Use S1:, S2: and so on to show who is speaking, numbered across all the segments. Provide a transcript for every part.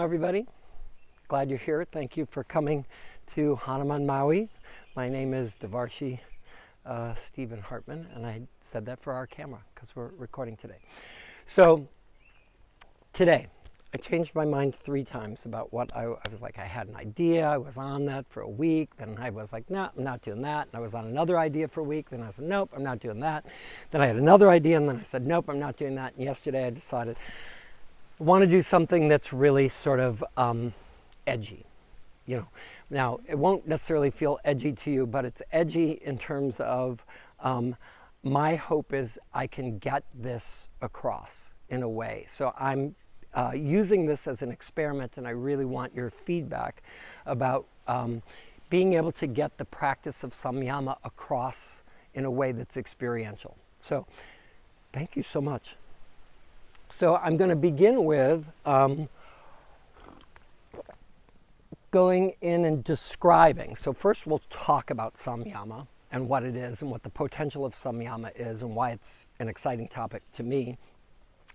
S1: Everybody, glad you're here. Thank you for coming to Hanuman Maui. My name is Devarshi Stephen Hartman, and I said that for our camera because we're recording today. So today, I changed my mind 3 times about what I was like. I had an idea, I was on that for a week, then I was like, no, I'm not doing that. And I was on another idea for a week, then I said, nope, I'm not doing that. Then I had another idea, and then I said, nope, I'm not doing that. And yesterday I decided I want to do something that's really sort of edgy, you know. Now, it won't necessarily feel edgy to you, but it's edgy in terms of my hope is I can get this across in a way. So I'm using this as an experiment, and I really want your feedback about being able to get the practice of Samyama across in a way that's experiential. So thank you so much. So I'm going to begin with going in and describing. So first we'll talk about Samyama and what it is and what the potential of Samyama is and why it's an exciting topic to me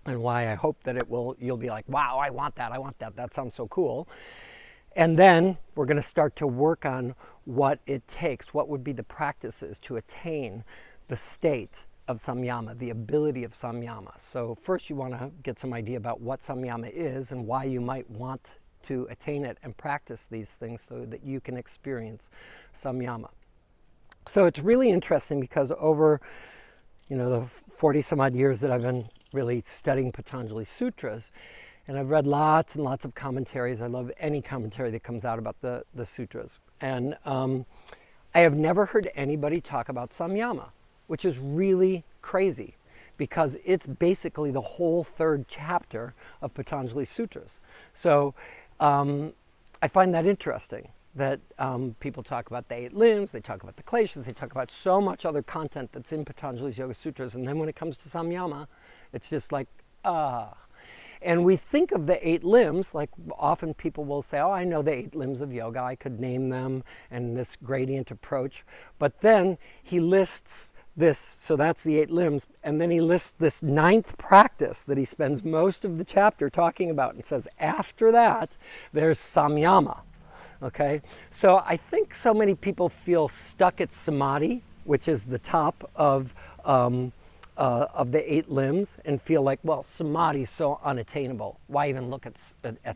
S1: and why I hope that you'll be like, wow, I want that, that sounds so cool. And then we're going to start to work on what it takes, what would be the practices to attain the state of Samyama, the ability of Samyama. So first you want to get some idea about what Samyama is and why you might want to attain it and practice these things so that you can experience Samyama. So it's really interesting because over, the 40 some odd years that I've been really studying Patanjali Sutras, and I've read lots and lots of commentaries. I love any commentary that comes out about the sutras. And I have never heard anybody talk about Samyama, which is really crazy because it's basically the whole 3rd chapter of Patanjali Sutras. So I find that interesting that people talk about the 8 limbs, they talk about the kleshas, they talk about so much other content that's in Patanjali's Yoga Sutras, and then when it comes to Samyama, it's just like, And we think of the 8 limbs, like often people will say, oh, I know the 8 limbs of yoga, I could name them, and this gradient approach. But then he lists this, so that's the 8 limbs, and then he lists this 9th practice that he spends most of the chapter talking about and says, after that, there's Samyama. Okay? So I think so many people feel stuck at Samadhi, which is the top of the 8 limbs, and feel like, well, Samadhi is so unattainable. Why even look at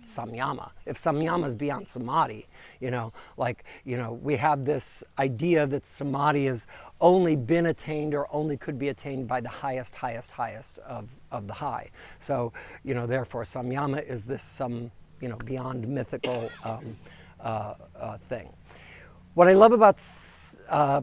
S1: Samyama? If Samyama is beyond Samadhi, we have this idea that Samadhi has only been attained or only could be attained by the highest of the high. So, therefore Samyama is this beyond mythical thing. What I love about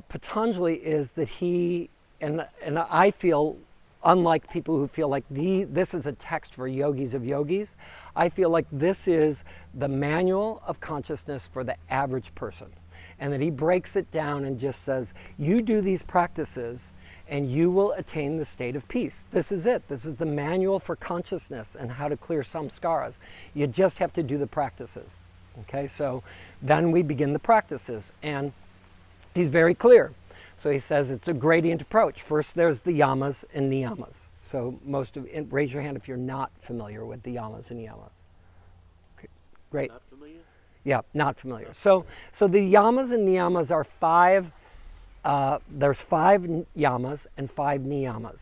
S1: Patanjali is that he, and I feel, unlike people who feel like this is a text for yogis of yogis, I feel like this is the manual of consciousness for the average person. And that he breaks it down and just says, you do these practices and you will attain the state of peace. This is it. This is the manual for consciousness and how to clear samskaras. You just have to do the practices. Okay, so then we begin the practices. And he's very clear. So he says it's a gradient approach. First there's the yamas and niyamas. So raise your hand if you're not familiar with the yamas and niyamas. Okay, great.
S2: Not familiar?
S1: Yeah, not familiar. So the yamas and niyamas are 5, there's 5 yamas and 5 niyamas.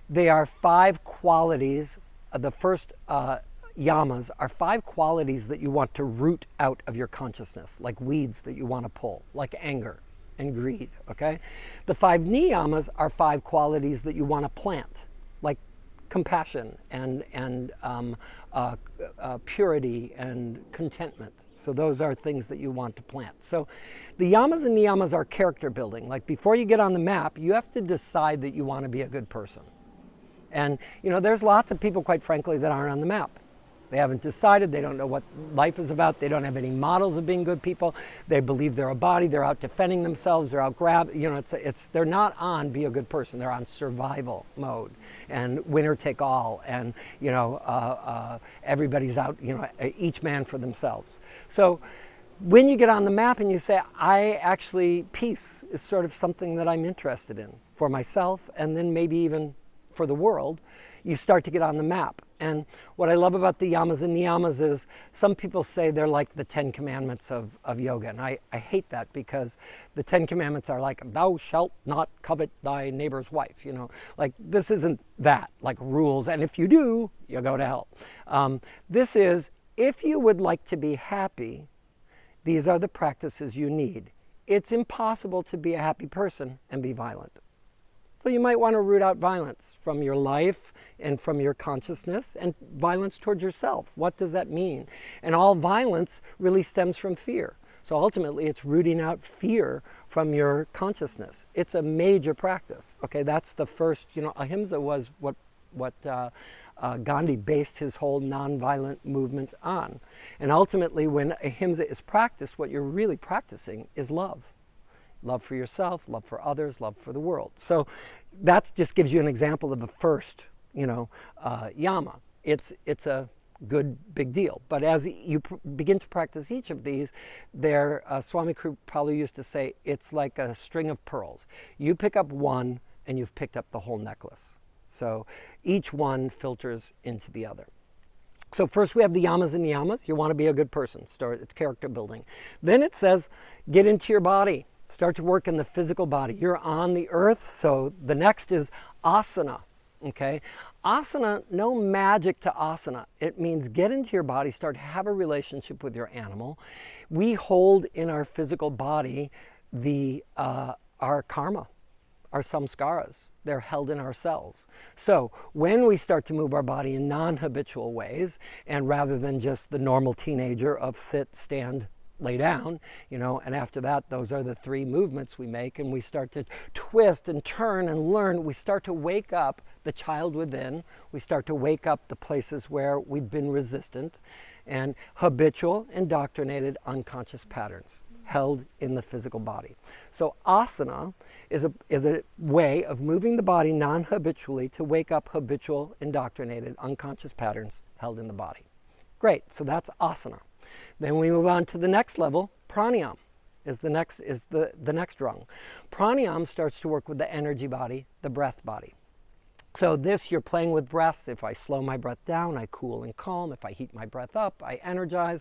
S1: They are 5 qualities. The first yamas are 5 qualities that you want to root out of your consciousness, like weeds that you want to pull, like anger and greed, okay? The 5 niyamas are 5 qualities that you want to plant, like compassion and purity and contentment. So those are things that you want to plant. So the yamas and niyamas are character building. Like before you get on the map, you have to decide that you want to be a good person. And there's lots of people, quite frankly, that aren't on the map. They haven't decided, they don't know what life is about, they don't have any models of being good people, they believe they're a body, they're out defending themselves, they're out they're not on be a good person, they're on survival mode and winner take all, and everybody's out, each man for themselves. So when you get on the map and you say, peace is sort of something that I'm interested in for myself and then maybe even for the world, you start to get on the map. And what I love about the yamas and niyamas is some people say they're like the 10 commandments of yoga. And I hate that, because the 10 commandments are like, thou shalt not covet thy neighbor's wife. You know, like this isn't that, like rules. And if you do, you go to hell. This is, if you would like to be happy, these are the practices you need. It's impossible to be a happy person and be violent. So you might want to root out violence from your life and from your consciousness, and violence towards yourself. What does that mean? And all violence really stems from fear. So ultimately it's rooting out fear from your consciousness. It's a major practice. Okay, that's the first, ahimsa was what Gandhi based his whole nonviolent movement on. And ultimately, when ahimsa is practiced, what you're really practicing is love. Love for yourself, love for others, love for the world. So that just gives you an example of the first, yama. It's a good big deal. But as you begin to practice each of these, Swami Kripalu used to say, it's like a string of pearls. You pick up one and you've picked up the whole necklace. So each one filters into the other. So first we have the yamas and niyamas. You want to be a good person. It's character building. Then it says, get into your body. Start to work in the physical body. You're on the earth, so the next is asana. Okay? Asana, no magic to asana. It means get into your body, start to have a relationship with your animal. We hold in our physical body our karma, our samskaras. They're held in our cells. So when we start to move our body in non-habitual ways, and rather than just the normal teenager of sit, stand, lay down, and after that, those are the 3 movements we make, and we start to twist and turn and learn. We start to wake up the child within. We start to wake up the places where we've been resistant, and habitual, indoctrinated, unconscious patterns held in the physical body. So asana is a way of moving the body non-habitually to wake up habitual, indoctrinated, unconscious patterns held in the body. Great, so that's asana. Then we move on to the next level. Pranayama is the next rung. Pranayama starts to work with the energy body, the breath body. So this, you're playing with breath. If I slow my breath down, I cool and calm. If I heat my breath up, I energize.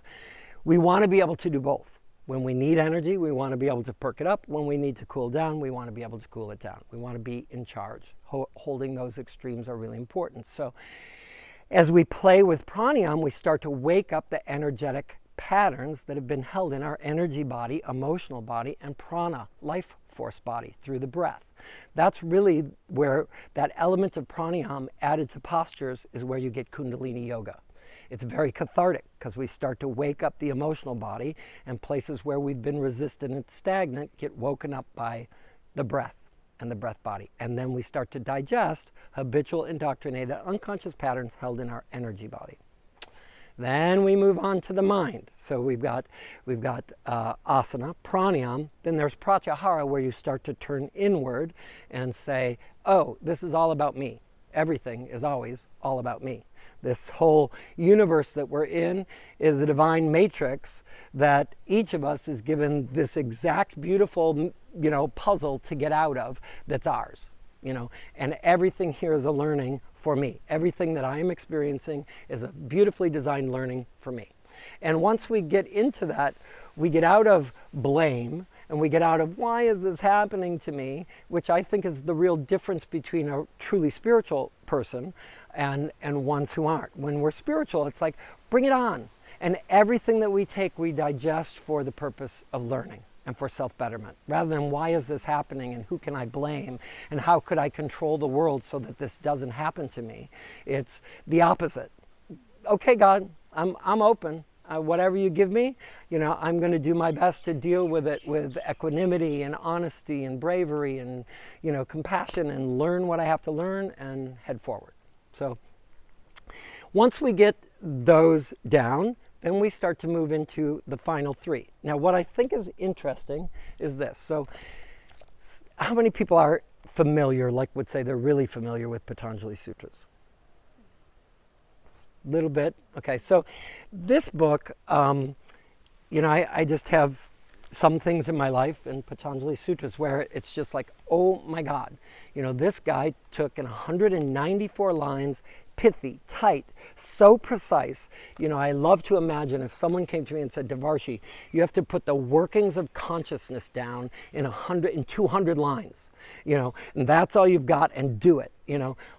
S1: We want to be able to do both. When we need energy, we want to be able to perk it up. When we need to cool down, we want to be able to cool it down. We want to be in charge. Holding those extremes are really important. So as we play with pranayama, we start to wake up the energetic patterns that have been held in our energy body, emotional body, and prana, life force body, through the breath. That's really where that element of pranayama added to postures is where you get kundalini yoga. It's very cathartic because we start to wake up the emotional body, and places where we've been resistant and stagnant get woken up by the breath and the breath body. And then we start to digest habitual, indoctrinated, unconscious patterns held in our energy body. Then we move on to the mind. So we've got asana, pranayama. Then there's pratyahara, where you start to turn inward and say, oh, this is all about me. Everything is always all about me. This whole universe that we're in is a divine matrix that each of us is given this exact beautiful, puzzle to get out of that's ours, and everything here is a learning for me. Everything that I am experiencing is a beautifully designed learning for me. And once we get into that, we get out of blame and we get out of why is this happening to me, which I think is the real difference between a truly spiritual person and ones who aren't. When we're spiritual, it's like, bring it on. And everything that we take, we digest for the purpose of learning and for self-betterment, rather than why is this happening and who can I blame and how could I control the world so that this doesn't happen to me. It's the opposite. Okay, God, I'm open. Whatever you give me, I'm going to do my best to deal with it with equanimity and honesty and bravery and, compassion, and learn what I have to learn and head forward. So once we get those down, then we start to move into the final 3. Now, what I think is interesting is this. So how many people are familiar, would say they're really familiar with Patanjali Sutras? Little bit. Okay, so this book, I just have some things in my life in Patanjali Sutras where it's just like, oh my God, this guy took in 194 lines, pithy, tight, so precise. I love to imagine if someone came to me and said, Devarshi, you have to put the workings of consciousness down in 200 lines, and that's all you've got, and do it,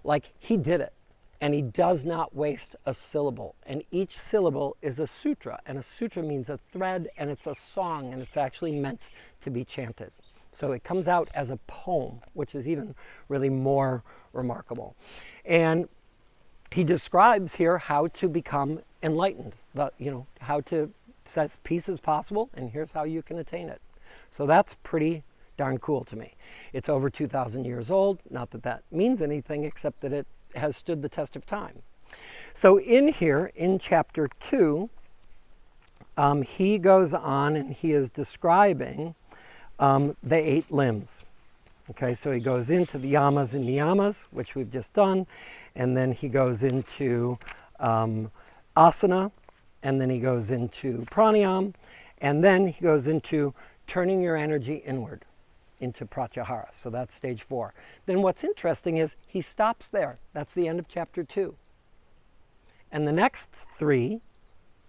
S1: like he did it. And he does not waste a syllable. And each syllable is a sutra. And a sutra means a thread, and it's a song, and it's actually meant to be chanted. So it comes out as a poem, which is even really more remarkable. And he describes here how to become enlightened. How to, says peace is possible, and here's how you can attain it. So that's pretty darn cool to me. It's over 2,000 years old. Not that that means anything, except that it has stood the test of time. So in here, in chapter 2, he goes on and he is describing the 8 limbs. Okay, so he goes into the yamas and niyamas, which we've just done, and then he goes into asana, and then he goes into pranayam, and then he goes into turning your energy inward into pratyahara. So that's stage 4. Then what's interesting is he stops there. That's the end of chapter 2. And the next 3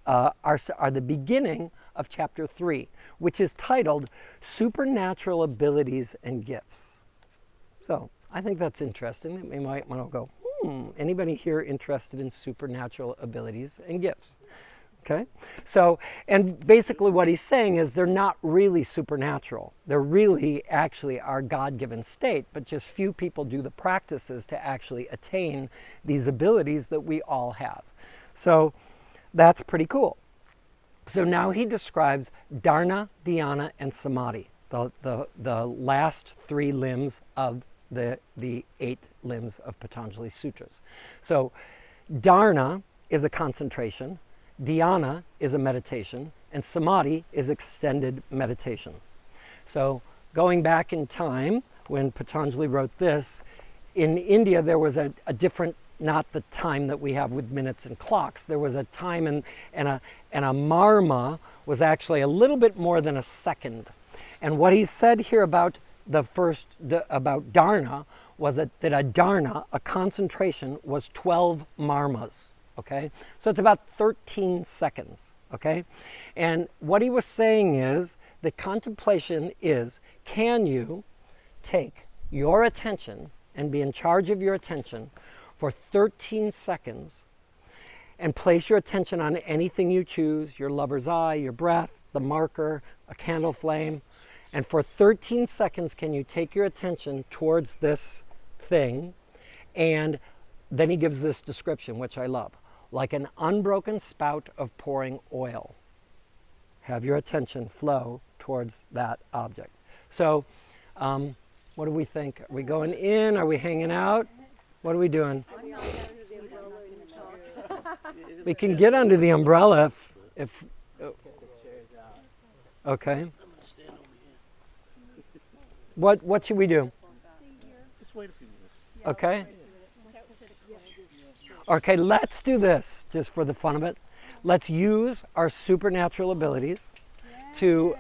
S1: are the beginning of chapter 3, which is titled Supernatural Abilities and Gifts. So I think that's interesting. We might want to go, anybody here interested in supernatural abilities and gifts? Okay, so, and basically what he's saying is they're not really supernatural. They're really actually our God-given state, but just few people do the practices to actually attain these abilities that we all have. So that's pretty cool. So now he describes dharana, dhyana, and samadhi, the last 3 limbs of the 8 limbs of Patanjali Sutras. So dharana is a concentration, dhyana is a meditation, and samadhi is extended meditation. So going back in time, when Patanjali wrote this, in India there was a different, not the time that we have with minutes and clocks. There was a time and a marma was actually a little bit more than a second. And what he said here about about dharana was that a dharana, a concentration, was 12 marmas. Okay, so it's about 13 seconds, okay? And what he was saying is that contemplation is, can you take your attention and be in charge of your attention for 13 seconds and place your attention on anything you choose, your lover's eye, your breath, the marker, a candle flame, and for 13 seconds can you take your attention towards this thing? And then he gives this description, which I love. Like an unbroken spout of pouring oil. Have your attention flow towards that object. So, what do we think? Are we going in? Are we hanging out? What are we doing? We can get under the umbrella if okay. What should we do?
S2: Just wait a few minutes.
S1: Okay. Okay, let's do this, just for the fun of it. Let's use our supernatural abilities to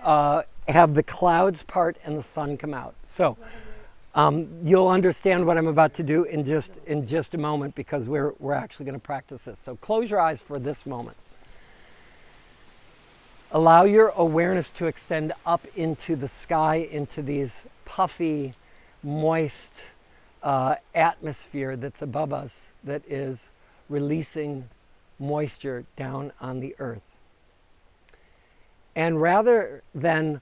S1: have the clouds part and the sun come out. So you'll understand what I'm about to do in just a moment, because we're actually going to practice this. So close your eyes for this moment. Allow your awareness to extend up into the sky, into these puffy, moist atmosphere that's above us, that is releasing moisture down on the earth. And rather than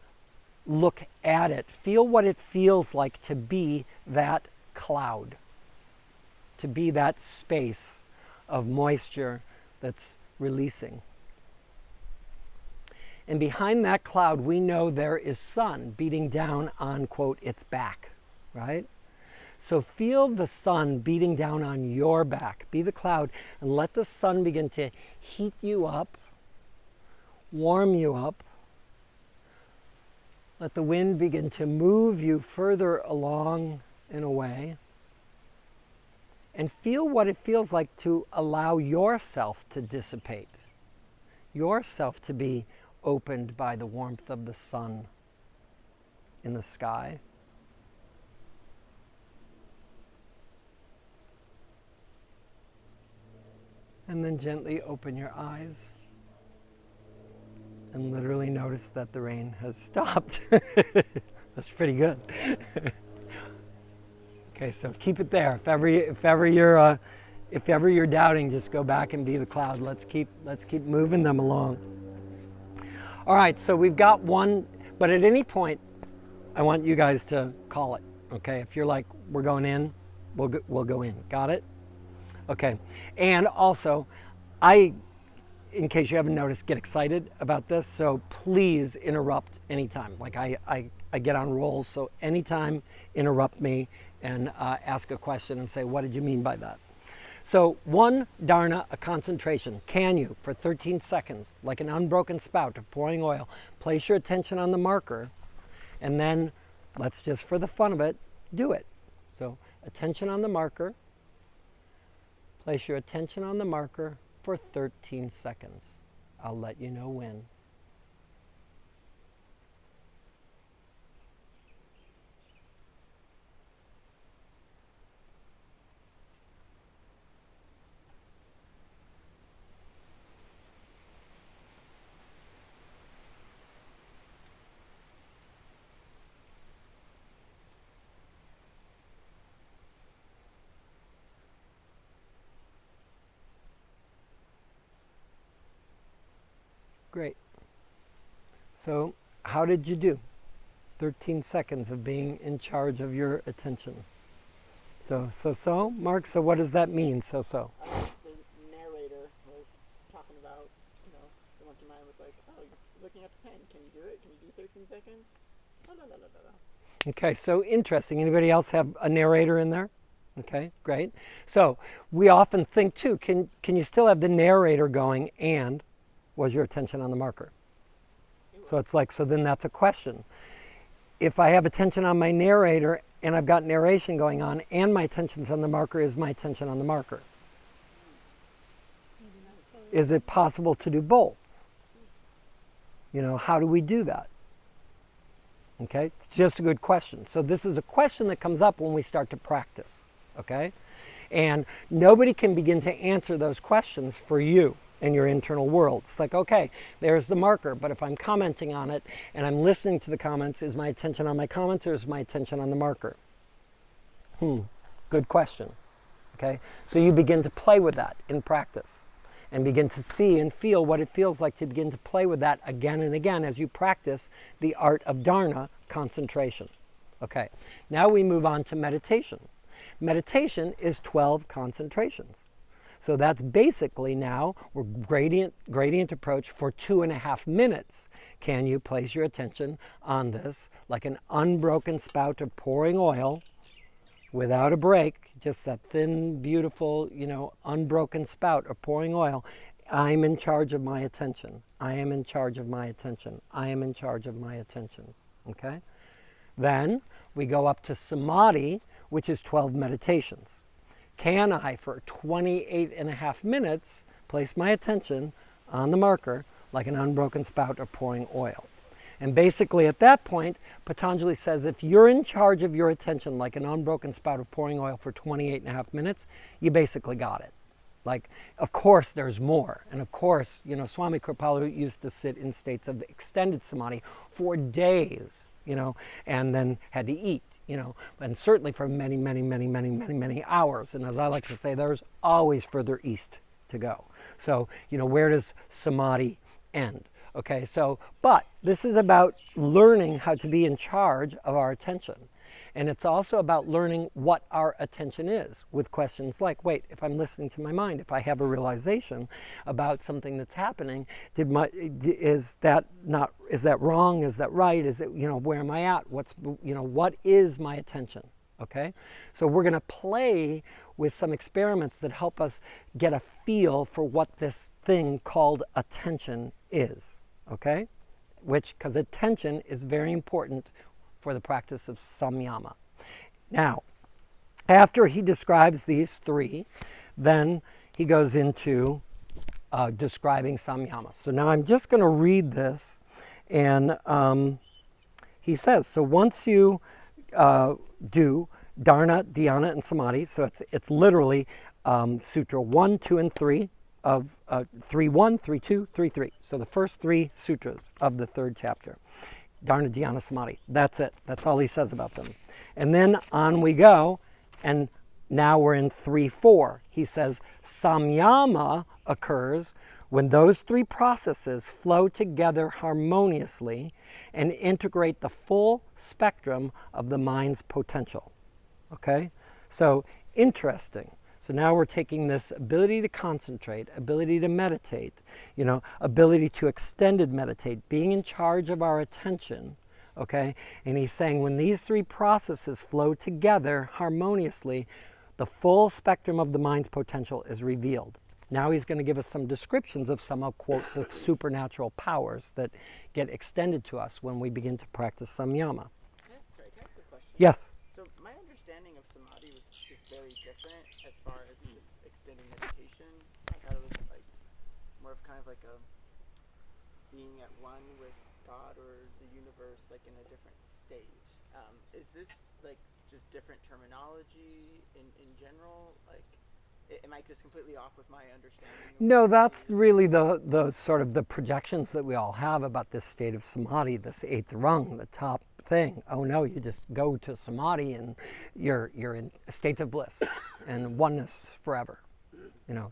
S1: look at it, feel what it feels like to be that cloud, to be that space of moisture that's releasing. And behind that cloud, we know there is sun beating down on, quote, its back, right? So feel the sun beating down on your back. Be the cloud, and let the sun begin to heat you up, warm you up. Let the wind begin to move you further along and away. And feel what it feels like to allow yourself to dissipate, yourself to be opened by the warmth of the sun in the sky. And then gently open your eyes and literally notice that the rain has stopped. That's pretty good. Okay, so keep it there. If ever you're doubting, just go back and be the cloud. Let's keep moving them along. All right, so we've got one, but at any point, I want you guys to call it. Okay, if you're like, we're going in, we'll go in. Got it? Okay, and also, in case you haven't noticed, get excited about this, so please interrupt anytime. Like I get on rolls, so anytime interrupt me and ask a question and say, what did you mean by that? So 1 dharana, a concentration. Can you, for 13 seconds, like an unbroken spout of pouring oil, place your attention on the marker, and then let's just, for the fun of it, do it. So attention on the marker. Place your attention on the marker for 13 seconds. I'll let you know when. Great. So, how did you do? 13 seconds of being in charge of your attention. So, Mark, so what does that mean, so?
S3: The narrator was talking about, the monkey mind was like, oh, you're looking at the pen. Can you do it? Can you do 13 seconds? No.
S1: Okay, so interesting. Anybody else have a narrator in there? Okay, great. So, we often think too, can you still have the narrator going and was your attention on the marker? So it's like, so then that's a question. If I have attention on my narrator and I've got narration going on and my attention's on the marker, is my attention on the marker? Is it possible to do both? How do we do that? Okay, just a good question. So this is a question that comes up when we start to practice, okay? And nobody can begin to answer those questions for you in your internal world. It's like, okay, there's the marker, but if I'm commenting on it and I'm listening to the comments, is my attention on my comments or is my attention on the marker? Good question. Okay, so you begin to play with that in practice and begin to see and feel what it feels like to begin to play with that again and again as you practice the art of dharana, concentration. Okay, now we move on to meditation. Meditation is 12 concentrations. So that's basically now, we're gradient approach for 2.5 minutes. Can you place your attention on this like an unbroken spout of pouring oil without a break, just that thin, beautiful, unbroken spout of pouring oil. I'm in charge of my attention. I am in charge of my attention. I am in charge of my attention. Okay? Then we go up to samadhi, which is 12 meditations. Can I, for 28.5 minutes, place my attention on the marker like an unbroken spout of pouring oil? And basically at that point, Patanjali says if you're in charge of your attention like an unbroken spout of pouring oil for 28.5 minutes, you basically got it. Like, of course there's more. And of course, Swami Kripalu used to sit in states of extended samadhi for days, and then had to eat. And certainly for many, many, many, many, many, many hours. And as I like to say, there's always further east to go. So, where does samadhi end? Okay, so, but this is about learning how to be in charge of our attention. And it's also about learning what our attention is with questions like, wait, if I'm listening to my mind, if I have a realization about something that's happening, is that wrong? Is that right? Is it, where am I at? What is my attention? Okay? So we're going to play with some experiments that help us get a feel for what this thing called attention is. Okay? Because attention is very important for the practice of Samyama. Now, after he describes these three, then he goes into describing Samyama. So now I'm just going to read this, and he says, so once you do dharana, dhyana, and samadhi, so it's literally Sutra 1, 2, and 3 of 3.1, 3.2, 3.3. So the first 3 sutras of the 3rd chapter. Dharana, dhyana, samadhi. That's it. That's all he says about them. And then on we go, and now we're in 3.4. He says Samyama occurs when those 3 processes flow together harmoniously and integrate the full spectrum of the mind's potential. Okay? So interesting. So now we're taking this ability to concentrate, ability to meditate, ability to extended meditate, being in charge of our attention, okay? And he's saying when these 3 processes flow together harmoniously, the full spectrum of the mind's potential is revealed. Now he's going to give us some descriptions of some, I'll quote, the supernatural powers that get extended to us when we begin to practice Samyama.
S3: Can I ask a question?
S1: Yes.
S3: So my understanding of samadhi is very different as far as just extending meditation. I thought it was like more of kind of like a being at one with God or the universe, like in a different state. Is this like just different terminology in general? Like, am I just completely off with my understanding?
S1: No, that's really the sort of the projections that we all have about this state of samadhi, this 8th rung, the top thing. Oh no, you just go to samadhi and you're in a state of bliss and oneness forever.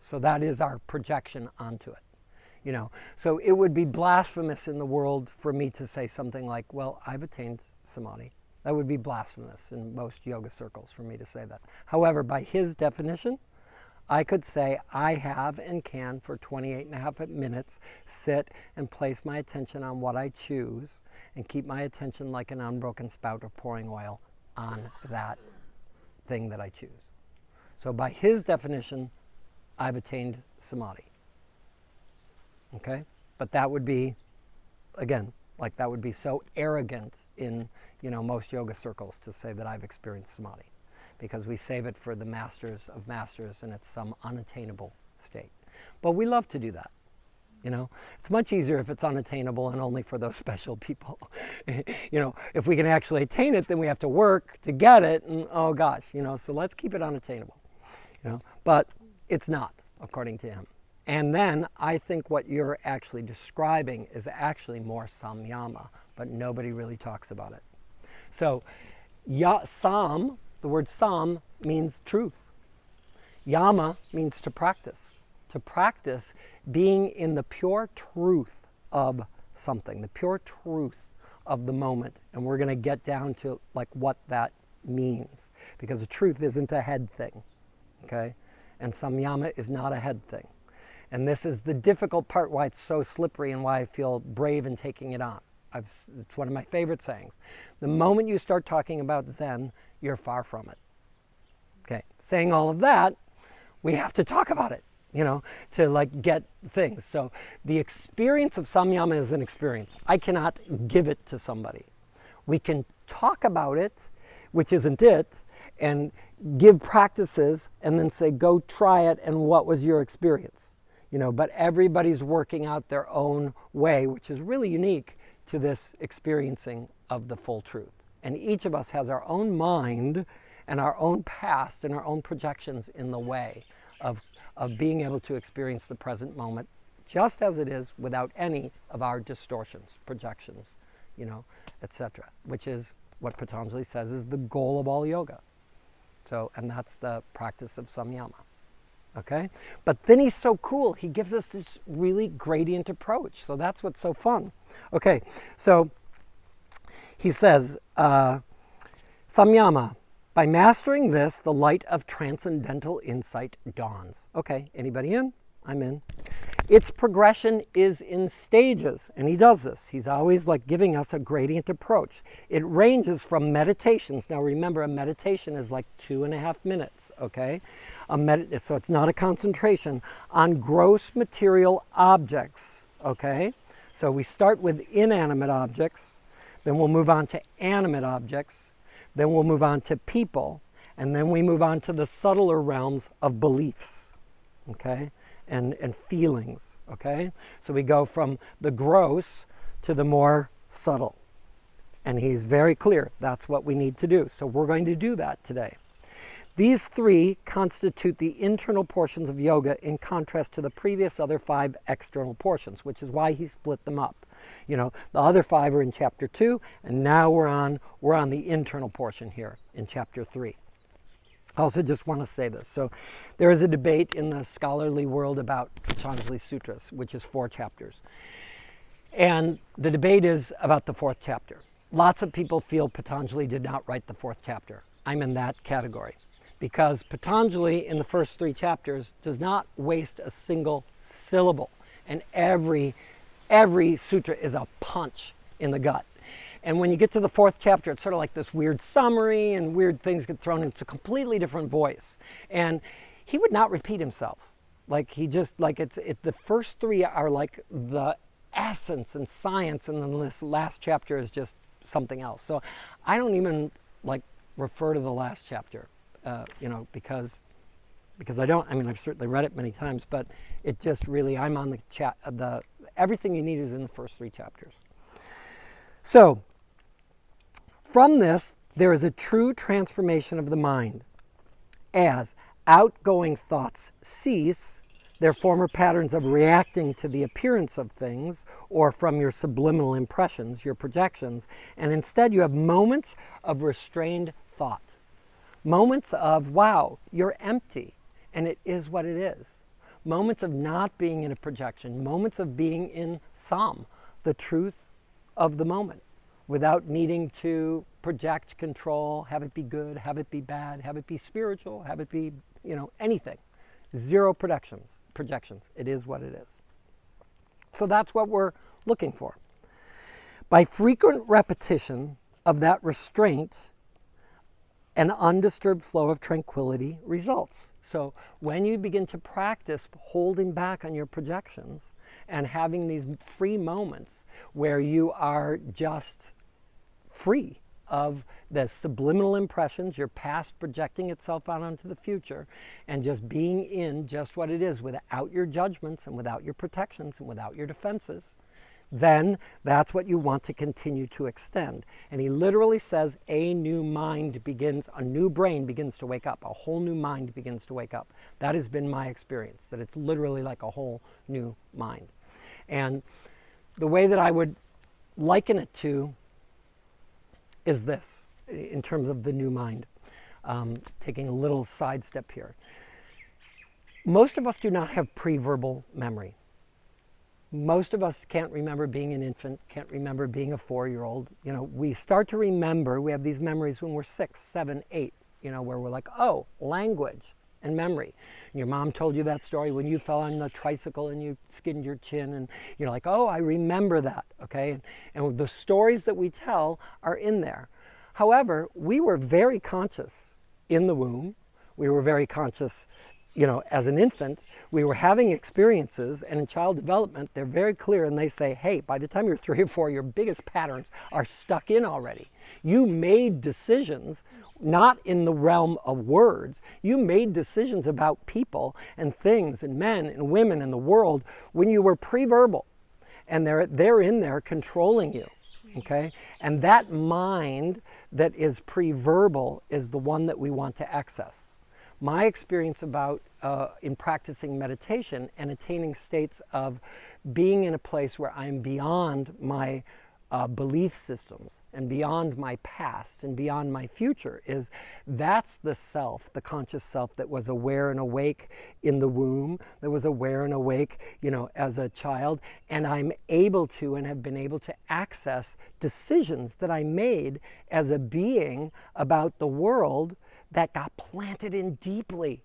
S1: So that is our projection onto it. So it would be blasphemous in the world for me to say something like, well, I've attained samadhi. That would be blasphemous in most yoga circles for me to say that. However, by his definition, I could say I have and can for 28.5 minutes sit and place my attention on what I choose and keep my attention like an unbroken spout of pouring oil on that thing that I choose. So by his definition, I've attained samadhi. Okay? But that would be, again, like that would be so arrogant in most yoga circles to say that I've experienced samadhi, because we save it for the masters of masters and it's some unattainable state. But we love to do that. It's much easier if it's unattainable and only for those special people. If we can actually attain it, then we have to work to get it, and oh gosh, so let's keep it unattainable. But it's not, according to him. And then I think what you're actually describing is actually more samyama, but nobody really talks about it. So sam, the word sam means truth. Yama means to practice. To practice being in the pure truth of something, the pure truth of the moment. And we're going to get down to like what that means, because the truth isn't a head thing, okay? And samyama is not a head thing. And this is the difficult part, why it's so slippery and why I feel brave in taking it on. It's one of my favorite sayings. The moment you start talking about Zen, you're far from it. Okay, saying all of that, we have to talk about it, to like get things. So the experience of Samyama is an experience. I cannot give it to somebody. We can talk about it, which isn't it, and give practices and then say, go try it, and what was your experience? But everybody's working out their own way, which is really unique to this experiencing of the full truth. And each of us has our own mind and our own past and our own projections in the way of being able to experience the present moment just as it is, without any of our distortions, projections, etc., which is what Patanjali says is the goal of all yoga. So, and that's the practice of Samyama. Okay? But then he's so cool. He gives us this really gradient approach. So that's what's so fun. Okay, so he says, Samyama, by mastering this, the light of transcendental insight dawns. Okay, anybody in? I'm in. Its progression is in stages, and he does this. He's always like giving us a gradient approach. It ranges from meditations. Now remember, a meditation is like 2.5 minutes, okay? So it's not a concentration on gross material objects, okay? So we start with inanimate objects, then we'll move on to animate objects, then we'll move on to people, and then we move on to the subtler realms of beliefs, okay? and feelings, okay? So we go from the gross to the more subtle. And he's very clear, that's what we need to do. So we're going to do that today. These three constitute the internal portions of yoga in contrast to the previous other 5 external portions, which is why he split them up. You know, the other 5 are in chapter 2, and now we're on the internal portion here in chapter 3. I also just want to say this. So there is a debate in the scholarly world about Patanjali Sutras, which is 4 chapters. And the debate is about the 4th chapter. Lots of people feel Patanjali did not write the 4th chapter. I'm in that category. Because Patanjali in the first 3 chapters does not waste a single syllable. And every sutra is a punch in the gut. And when you get to the 4th chapter, it's sort of like this weird summary and weird things get thrown into a completely different voice. And he would not repeat himself. Like he just, like the first 3 are like the essence and science, and then this last chapter is just something else. So I don't even like refer to the last chapter, because I don't, I mean, I've certainly read it many times, but it just really, I'm on the everything you need is in the first 3 chapters. So, from this, there is a true transformation of the mind. As outgoing thoughts cease, their former patterns of reacting to the appearance of things, or from your subliminal impressions, your projections, and instead you have moments of restrained thought. Moments of, wow, you're empty, and it is what it is. Moments of not being in a projection, moments of being in Sam, the truth of the moment, without needing to project, control, have it be good, have it be bad, have it be spiritual, have it be, anything. 0 projections. It is what it is. So that's what we're looking for. By frequent repetition of that restraint, an undisturbed flow of tranquility results. So when you begin to practice holding back on your projections and having these free moments where you are just free of the subliminal impressions, your past projecting itself out onto the future, and just being in just what it is without your judgments and without your protections and without your defenses, then that's what you want to continue to extend. And he literally says a new brain begins to wake up, a whole new mind begins to wake up. That has been my experience, that it's literally like a whole new mind. And the way that I would liken it to is this, in terms of the new mind. Taking a little sidestep here. Most of us do not have pre-verbal memory. Most of us can't remember being an infant, can't remember being a 4-year-old. We start to remember, we have these memories when we're 6, 7, 8, where we're like, oh, language and memory. And your mom told you that story when you fell on the tricycle and you skinned your chin, and you're like, oh, I remember that, okay? And the stories that we tell are in there. However, we were very conscious in the womb. We were very conscious, as an infant. We were having experiences, and in child development, they're very clear, and they say, hey, by the time you're 3 or 4, your biggest patterns are stuck in already. You made decisions not in the realm of words. You made decisions about people and things and men and women in the world when you were pre-verbal, and they're in there controlling you, okay? And that mind that is pre-verbal is the one that we want to access. My experience about in practicing meditation and attaining states of being in a place where I'm beyond my belief systems and beyond my past and beyond my future is that's the self, the conscious self that was aware and awake in the womb, that was aware and awake, as a child, and I'm able to and have been able to access decisions that I made as a being about the world that got planted in deeply,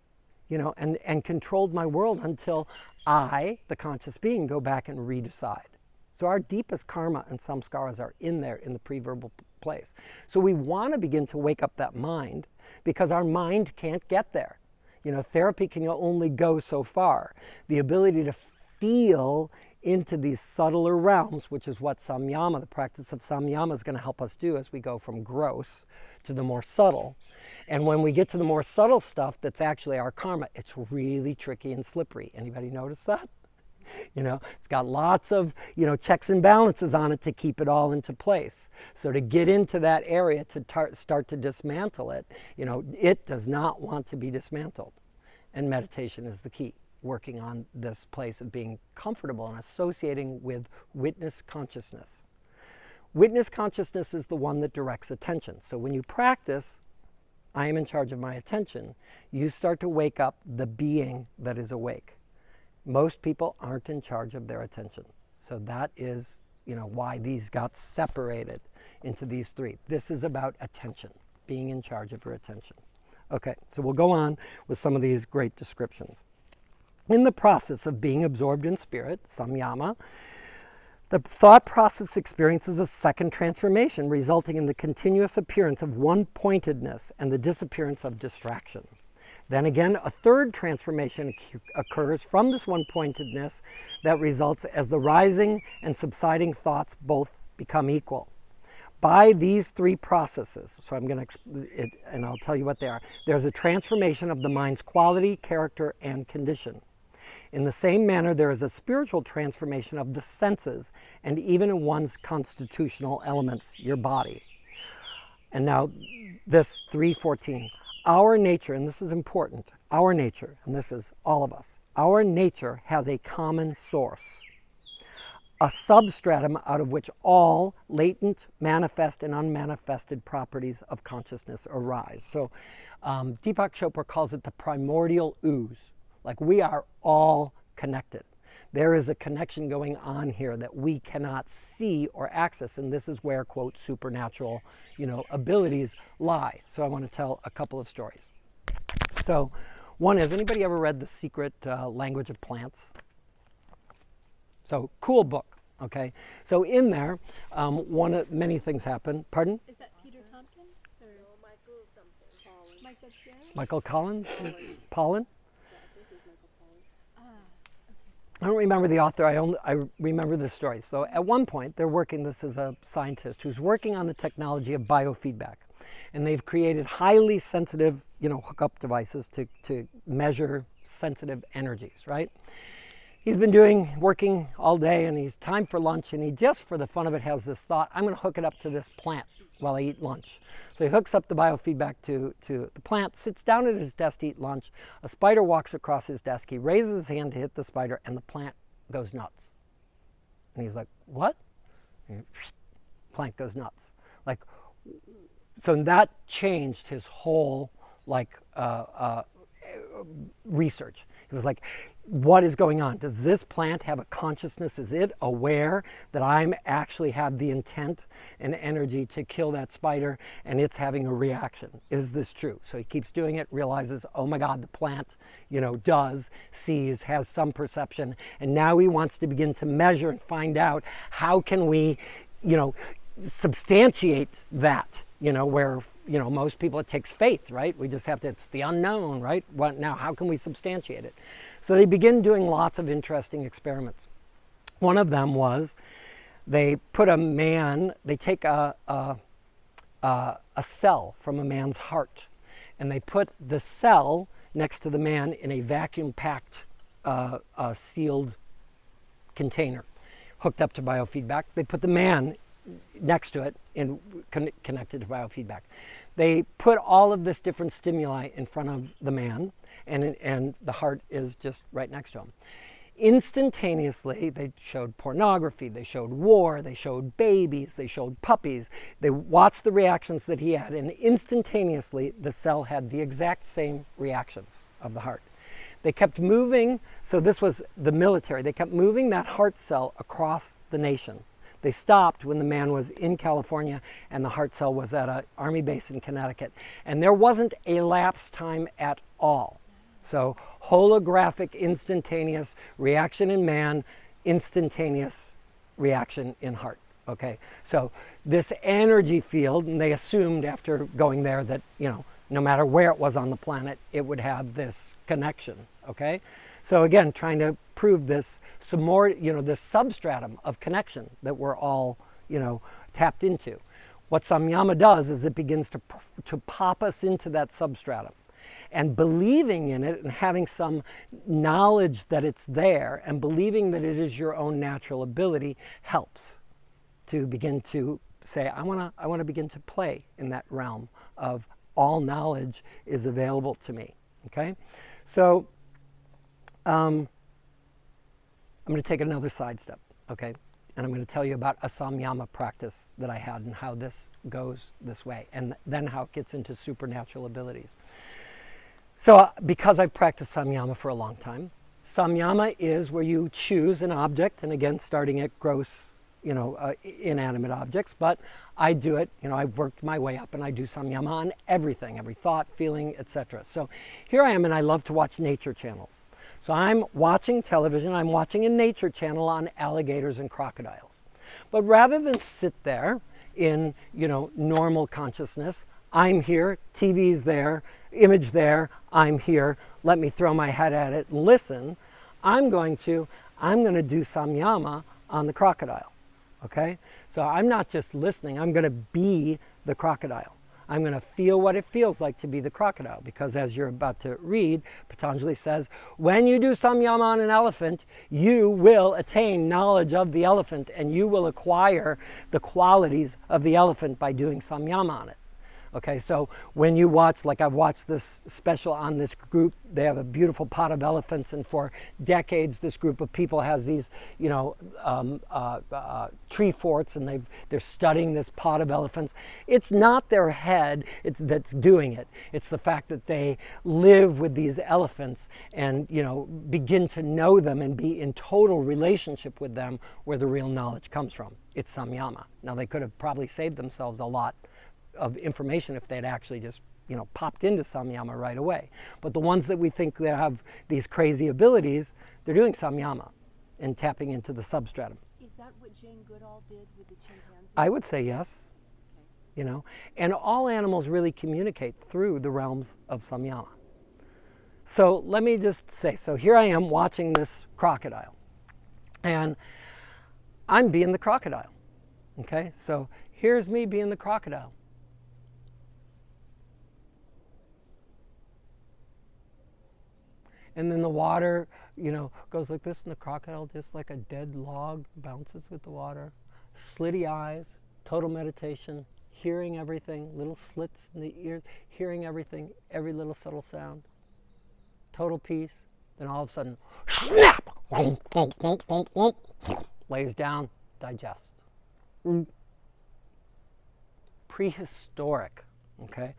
S1: and controlled my world until I, the conscious being, go back and redecide. So our deepest karma and samskaras are in there in the pre-verbal place. So we want to begin to wake up that mind because our mind can't get there. Therapy can only go so far. The ability to feel into these subtler realms, which is what Samyama, the practice of Samyama, is going to help us do as we go from gross to the more subtle. And when we get to the more subtle stuff that's actually our karma, it's really tricky and slippery. Anybody notice that? It's got lots of, checks and balances on it to keep it all into place. So to get into that area, to start to dismantle it, it does not want to be dismantled. And meditation is the key, working on this place of being comfortable and associating with witness consciousness. Witness consciousness is the one that directs attention. So when you practice, I am in charge of my attention, you start to wake up the being that is awake. Most people aren't in charge of their attention. So that is, why these got separated into these three. This is about attention, being in charge of your attention. Okay, so we'll go on with some of these great descriptions. In the process of being absorbed in spirit, samyama, the thought process experiences a second transformation, resulting in the continuous appearance of one-pointedness and the disappearance of distraction. Then again, a third transformation occurs from this one-pointedness that results as the rising and subsiding thoughts both become equal. By these three processes, so I'm going to, and I'll tell you what they are, there's a transformation of the mind's quality, character, and condition. In the same manner, there is a spiritual transformation of the senses and even in one's constitutional elements, your body. And now this 3:14. Our nature, and this is important, our nature, and this is all of us, our nature has a common source, a substratum out of which all latent, manifest, and unmanifested properties of consciousness arise. So Deepak Chopra calls it the primordial ooze. Like we are all connected. There is a connection going on here that we cannot see or access, and this is where, quote, supernatural, abilities lie. So I want to tell a couple of stories. So one is, anybody ever read The Secret Language of Plants? So cool book, okay? So in there, many things happen. Pardon?
S4: Is that Peter Tompkins or Michael something? Michael Sherry?
S1: Michael Collins? Pollan? I don't remember the author, I remember the story. So at one point, this is a scientist who's working on the technology of biofeedback. And they've created highly sensitive, hookup devices to measure sensitive energies, right? He's been working all day, and he's time for lunch, and he just, for the fun of it, has this thought, I'm going to hook it up to this plant while I eat lunch. So he hooks up the biofeedback to the plant, sits down at his desk to eat lunch. A spider walks across his desk. He raises his hand to hit the spider, and the plant goes nuts. And he's like, what? And plant goes nuts. So that changed his whole, research. It was like, what is going on? Does this plant have a consciousness? Is it aware that I'm actually have the intent and energy to kill that spider, and it's having a reaction? Is this true? So he keeps doing it, realizes, oh my God, the plant, sees, has some perception, and now he wants to begin to measure and find out how can we, substantiate that, where most people, it takes faith, right? We just have to, it's the unknown, right? Now, how can we substantiate it? So they begin doing lots of interesting experiments. One of them was they take a cell from a man's heart, and they put the cell next to the man in a vacuum-packed, sealed container, hooked up to biofeedback. They put the man next to it and connected to biofeedback. They put all of this different stimuli in front of the man, and the heart is just right next to him. Instantaneously, they showed pornography, they showed war, they showed babies, they showed puppies. They watched the reactions that he had, and instantaneously the cell had the exact same reactions of the heart. They kept moving, so this was the military, they kept moving that heart cell across the nation. They stopped when the man was in California and the heart cell was at an army base in Connecticut. And there wasn't a lapse time at all. So holographic, instantaneous reaction in man, instantaneous reaction in heart. Okay, so this energy field, and they assumed after going there that, no matter where it was on the planet, it would have this connection. Okay, so again, trying to prove this some more, this substratum of connection that we're all, tapped into. What Samyama does is it begins to pop us into that substratum. And believing in it and having some knowledge that it's there and believing that it is your own natural ability helps to begin to say, I want to begin to play in that realm of all knowledge is available to me. Okay? So I'm going to take another side step, okay? And I'm going to tell you about a Samyama practice that I had and how this goes this way, and then how it gets into supernatural abilities. So because I've practiced Samyama for a long time, Samyama is where you choose an object, and again, starting at gross, inanimate objects, but I do it, I've worked my way up and I do Samyama on everything, every thought, feeling, etc. So here I am, and I love to watch nature channels. So I'm watching television, I'm watching a nature channel on alligators and crocodiles. But rather than sit there in, normal consciousness, I'm here, TV's there, image there, I'm here, let me throw my head at it and listen. I'm going to do Samyama on the crocodile, okay? So I'm not just listening, I'm going to be the crocodile. I'm going to feel what it feels like to be the crocodile, because as you're about to read, Patanjali says, when you do Samyama on an elephant, you will attain knowledge of the elephant and you will acquire the qualities of the elephant by doing Samyama on it. Okay, so when you watch, like I've watched this special on this group, they have a beautiful pot of elephants, and for decades this group of people has these, tree forts, and they're studying this pot of elephants. It's not their head that's doing it. It's the fact that they live with these elephants and, begin to know them and be in total relationship with them, where the real knowledge comes from. It's Samyama. Now they could have probably saved themselves a lot of information if they'd actually just popped into Samyama right away. But the ones that we think they have these crazy abilities, they're doing Samyama and tapping into the substratum.
S4: Is that what Jane Goodall did with the chimpanzees?
S1: I would say yes.
S4: Okay.
S1: And all animals really communicate through the realms of Samyama. So let me just say, so here I am watching this crocodile, and I'm being the crocodile. Okay, so here's me being the crocodile. And then the water, goes like this, and the crocodile, just like a dead log, bounces with the water. Slitty eyes, total meditation, hearing everything, little slits in the ears, hearing everything, every little subtle sound. Total peace. Then all of a sudden, snap! Lays down, digest. Prehistoric. Okay,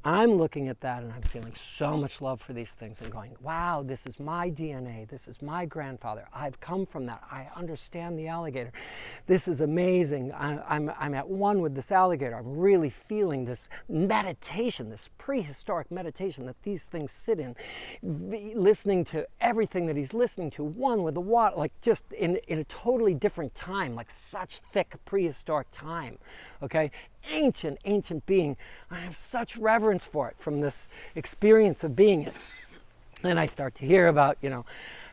S1: I'm looking at that and I'm feeling so much love for these things and going, wow, this is my DNA. This is my grandfather. I've come from that. I understand the alligator. This is amazing. I'm at one with this alligator. I'm really feeling this meditation, this prehistoric meditation that these things sit in, listening to everything that he's listening to, one with the water, like just in a totally different time, like such thick prehistoric time. Okay, ancient being. I have such reverence for it from this experience of being it. Then I start to hear about, and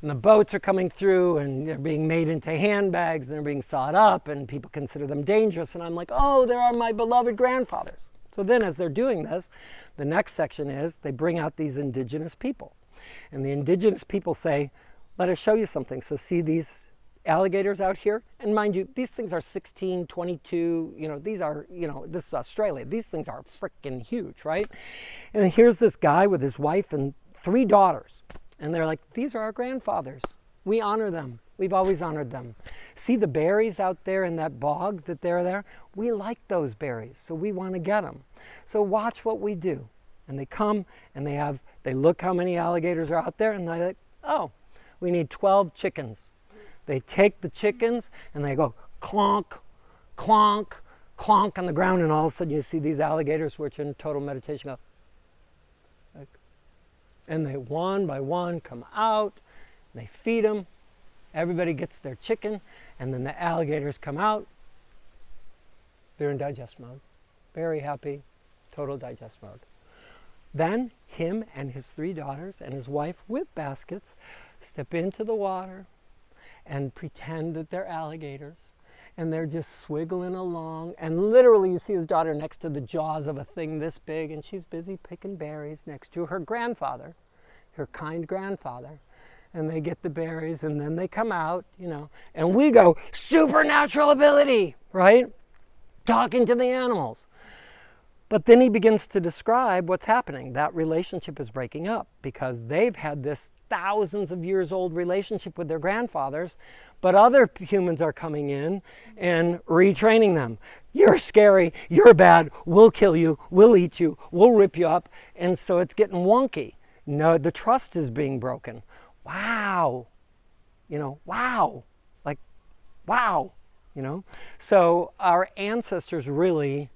S1: the boats are coming through and they're being made into handbags and they're being sawed up and people consider them dangerous. And I'm like, oh, there are my beloved grandfathers. So then as they're doing this, the next section is they bring out these indigenous people. And the indigenous people say, let us show you something. So see these alligators out here, and mind you, these things are 16, 22, these are, this is Australia. These things are freaking huge, right? And here's this guy with his wife and 3 daughters, and they're like, these are our grandfathers. We honor them. We've always honored them. See the berries out there in that bog that they're there? We like those berries, so we want to get them. So watch what we do. And they come and they look how many alligators are out there, and they're like, oh, we need 12 chickens. They take the chickens and they go clonk, clonk, clonk on the ground, and all of a sudden you see these alligators, which in total meditation go, like, and they one by one come out, and they feed them. Everybody gets their chicken, and then the alligators come out. They're in digest mode. Very happy, total digest mode. Then him and his 3 daughters and his wife with baskets step into the water and pretend that they're alligators. And they're just swiggling along. And literally you see his daughter next to the jaws of a thing this big, and she's busy picking berries next to her grandfather, her kind grandfather. And they get the berries, and then they come out, and we go, supernatural ability, right? Talking to the animals. But then he begins to describe what's happening. That relationship is breaking up because they've had this thousands of years old relationship with their grandfathers, but other humans are coming in and retraining them. You're scary, you're bad, we'll kill you, we'll eat you, we'll rip you up. And so it's getting wonky. No, the trust is being broken. Wow. Wow. Like, wow. So our ancestors really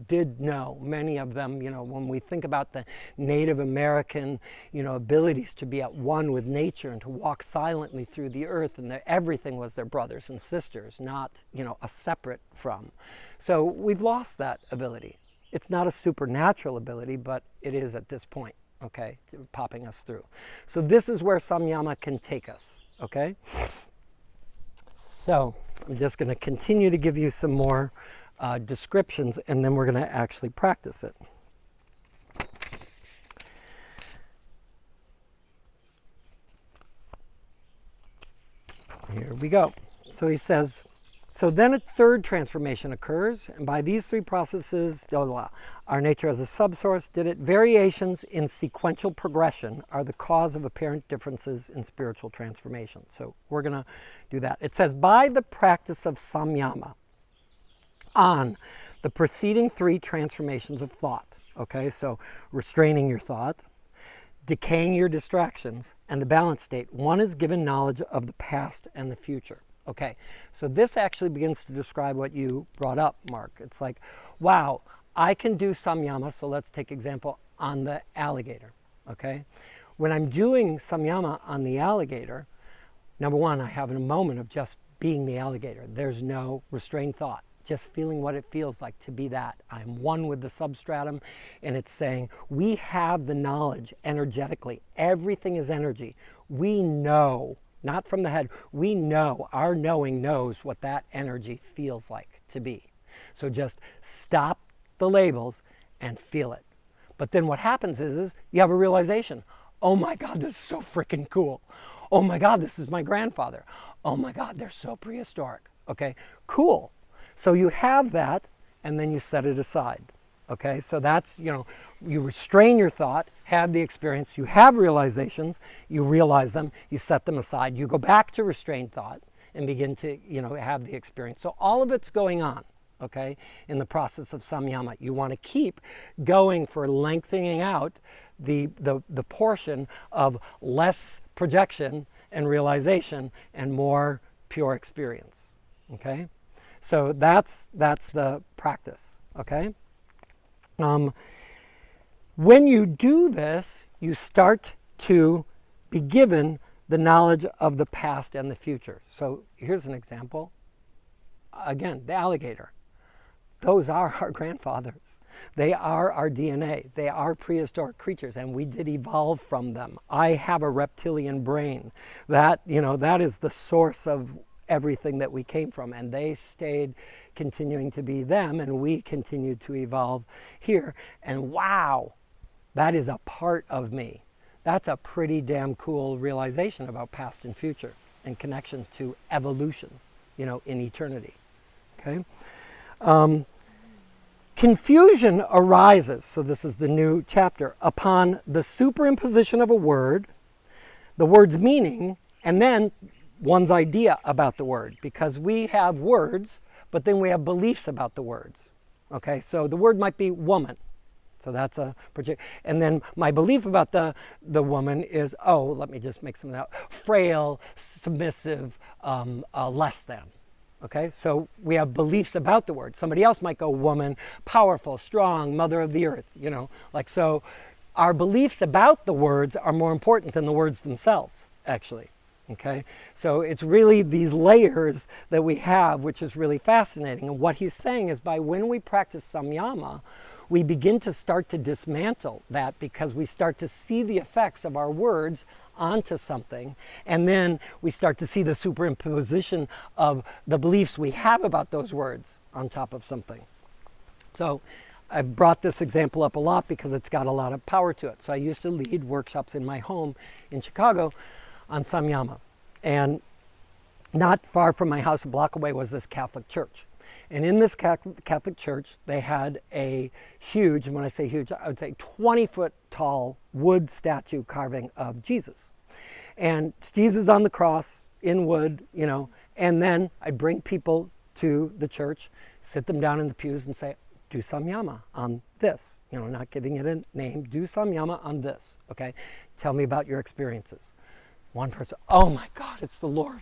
S1: did know, many of them, when we think about the Native American, abilities to be at one with nature and to walk silently through the earth, and everything was their brothers and sisters, not, a separate from. So we've lost that ability. It's not a supernatural ability, but it is at this point, okay, popping us through. So this is where Samyama can take us, okay? So I'm just going to continue to give you some more descriptions, and then we're going to actually practice it. Here we go. So he says, so then a third transformation occurs, and by these three processes, our nature as a subsource did it. Variations in sequential progression are the cause of apparent differences in spiritual transformation. So we're going to do that. It says, by the practice of Samyama, on the preceding three transformations of thought, okay, so restraining your thought, decaying your distractions, and the balanced state, one is given knowledge of the past and the future. Okay, so this actually begins to describe what you brought up, Mark. It's like, wow, I can do Samyama, so let's take example on the alligator, okay? When I'm doing Samyama on the alligator, number one, I have a moment of just being the alligator. There's no restrained thought. Just feeling what it feels like to be that. I'm one with the substratum, and it's saying we have the knowledge energetically. Everything is energy. We know, not from the head, we know, our knowing knows what that energy feels like to be. So just stop the labels and feel it. But then what happens is you have a realization. Oh my God, this is so freaking cool. Oh my God, this is my grandfather. Oh my God, they're so prehistoric. Okay, cool. So you have that, and then you set it aside, okay? So that's, you restrain your thought, have the experience, you have realizations, you realize them, you set them aside, you go back to restrained thought and begin to, have the experience. So all of it's going on, okay, in the process of Samyama. You want to keep going for lengthening out the portion of less projection and realization and more pure experience, okay? So that's the practice, okay? When you do this, you start to be given the knowledge of the past and the future. So here's an example. Again, the alligator. Those are our grandfathers. They are our DNA. They are prehistoric creatures, and we did evolve from them. I have a reptilian brain. That is the source of everything that we came from, and they stayed continuing to be them, and we continued to evolve here. And wow, that is a part of me. That's a pretty damn cool realization about past and future and connection to evolution, in eternity. Okay? Confusion arises, so this is the new chapter, upon the superimposition of a word, the word's meaning, and then one's idea about the word, because we have words, but then we have beliefs about the words. Okay, so the word might be woman. So that's a project. And then my belief about the woman is, let me just make something out, frail, submissive, less than. Okay, so we have beliefs about the word. Somebody else might go woman, powerful, strong, mother of the earth, so our beliefs about the words are more important than the words themselves, actually. Okay, so it's really these layers that we have, which is really fascinating. And what he's saying is when we practice Samyama, we begin to start to dismantle that, because we start to see the effects of our words onto something, and then we start to see the superimposition of the beliefs we have about those words on top of something. So I've brought this example up a lot because it's got a lot of power to it. So I used to lead workshops in my home in Chicago on Samyama. And not far from my house, a block away, was this Catholic church. And in this Catholic church, they had a huge, and when I say huge, I would say 20-foot tall wood statue carving of Jesus. And it's Jesus on the cross in wood, you know, and then I'd bring people to the church, sit them down in the pews and say, do Samyama on this, you know, not giving it a name, do Samyama on this, okay? Tell me about your experiences. One person, oh my God, it's the Lord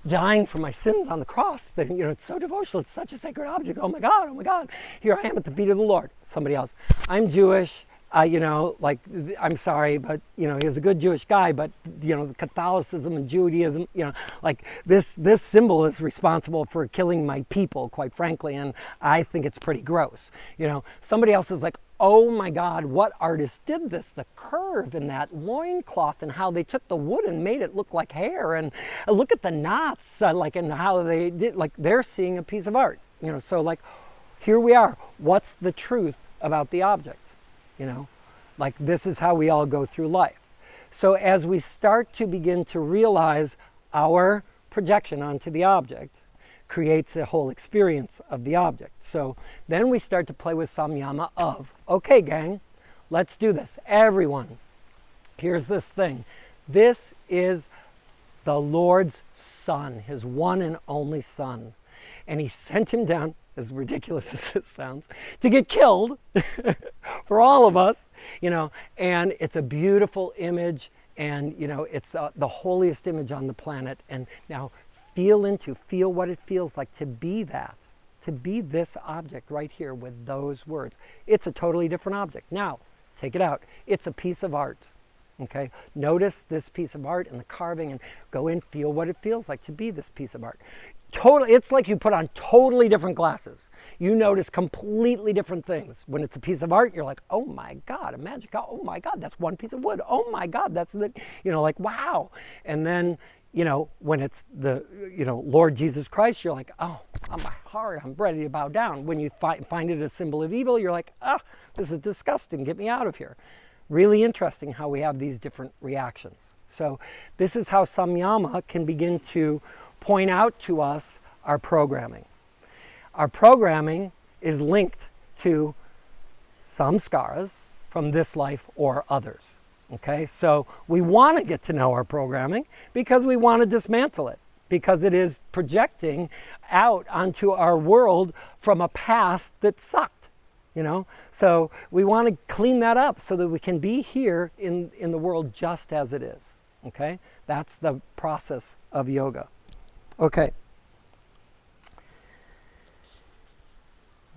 S1: dying for my sins on the cross. That, you know, it's so devotional, it's such a sacred object. Oh my God, here I am at the feet of the Lord. Somebody else, I'm Jewish, you know, like, I'm sorry, but, you know, he was a good Jewish guy, but, you know, Catholicism and Judaism, you know, like this symbol is responsible for killing my people, quite frankly, and I think it's pretty gross. You know, somebody else is like, oh my God, what artist did this? The curve in that loincloth and how they took the wood and made it look like hair, and look at the knots, like, and how they did, like, they're seeing a piece of art, you know. So like, here we are. What's the truth about the object? You know, like, this is how we all go through life. So as we start to begin to realize our projection onto the object creates a whole experience of the object. So then we start to play with Samyama of, okay gang, let's do this. Everyone, here's this thing. This is the Lord's Son, his one and only Son. And he sent him down, as ridiculous as it sounds, to get killed for all of us, you know, and it's a beautiful image, and, you know, it's the holiest image on the planet. And now feel what it feels like to be that, to be this object right here with those words. It's a totally different object. Now, take it out. It's a piece of art, okay? Notice this piece of art and the carving, and go in, feel what it feels like to be this piece of art. It's like you put on totally different glasses. You notice completely different things. When it's a piece of art, you're like, oh my God, a magic, oh my God, that's one piece of wood. Oh my God, that's the, you know, like, wow. And then, you know, when it's the, you know, Lord Jesus Christ, you're like, oh, my heart, I'm ready to bow down. When you find it a symbol of evil, you're like, ah, this is disgusting, get me out of here. Really interesting how we have these different reactions. So this is how Samyama can begin to point out to us our programming. Our programming is linked to samskaras from this life or others. Okay, so we want to get to know our programming because we want to dismantle it, because it is projecting out onto our world from a past that sucked, you know. So we want to clean that up so that we can be here in the world just as it is. Okay, that's the process of yoga. Okay.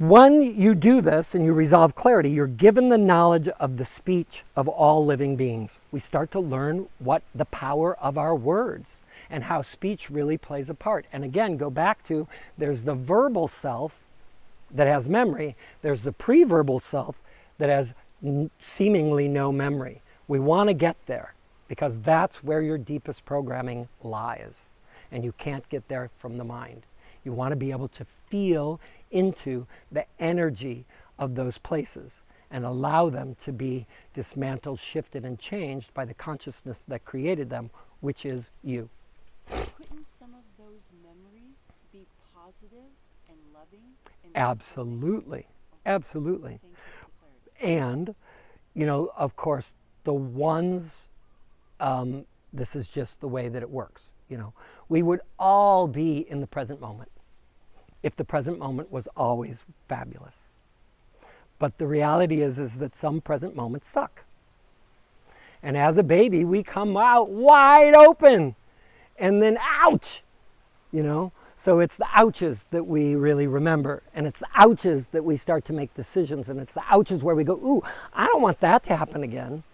S1: When you do this and you resolve clarity, you're given the knowledge of the speech of all living beings. We start to learn what the power of our words and how speech really plays a part. And again, go back to, there's the verbal self that has memory. There's the pre-verbal self that has seemingly no memory. We want to get there because that's where your deepest programming lies. And you can't get there from the mind. You want to be able to feel into the energy of those places and allow them to be dismantled, shifted, and changed by the consciousness that created them, which is you.
S5: Couldn't some of those memories be positive and loving? And
S1: Absolutely. Absolutely.
S5: Thank you for clarity.
S1: And, you know, of course, the ones, this is just the way that it works. You know, we would all be in the present moment if the present moment was always fabulous. But the reality is that some present moments suck. And as a baby, we come out wide open and then ouch, you know? So it's the ouches that we really remember, and it's the ouches that we start to make decisions, and it's the ouches where we go, ooh, I don't want that to happen again.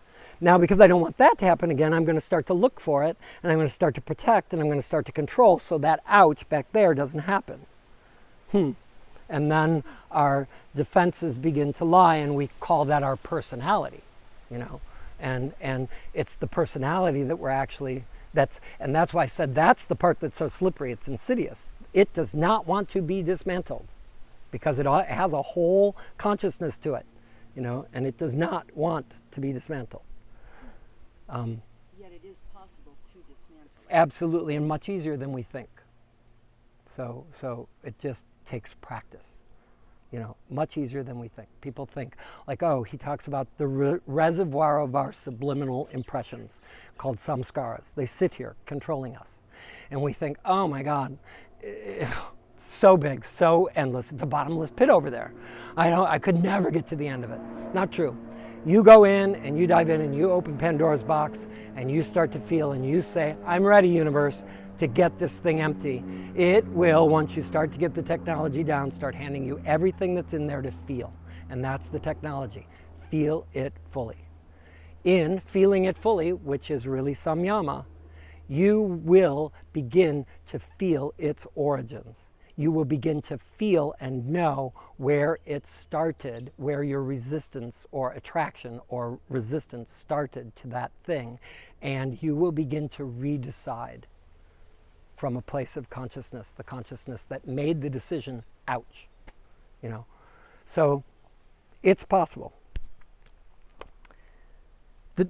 S1: Now, because I don't want that to happen again, I'm going to start to look for it, and I'm going to start to protect, and I'm going to start to control so that ouch back there doesn't happen. And then our defenses begin to lie, and we call that our personality, you know. and it's the personality that we're actually, and that's why I said that's the part that's so slippery. It's insidious. It does not want to be dismantled because it has a whole consciousness to it, and it does not want to be dismantled.
S5: Yet it is possible to dismantle it.
S1: Absolutely, and much easier than we think. So it just takes practice. Much easier than we think. People think like, oh, he talks about the reservoir of our subliminal impressions called samskaras. They sit here controlling us. And we think, oh my God, so big, so endless. It's a bottomless pit over there. I could never get to the end of it. Not true. You go in and you dive in and you open Pandora's box and you start to feel and you say, I'm ready, universe, to get this thing empty. It will, once you start to get the technology down, start handing you everything that's in there to feel. And that's the technology. Feel it fully. In feeling it fully, which is really Samyama, you will begin to feel its origins. You will begin to feel and know where it started, where your resistance or attraction or resistance started to that thing. And you will begin to redecide from a place of consciousness, the consciousness that made the decision, ouch, So it's possible.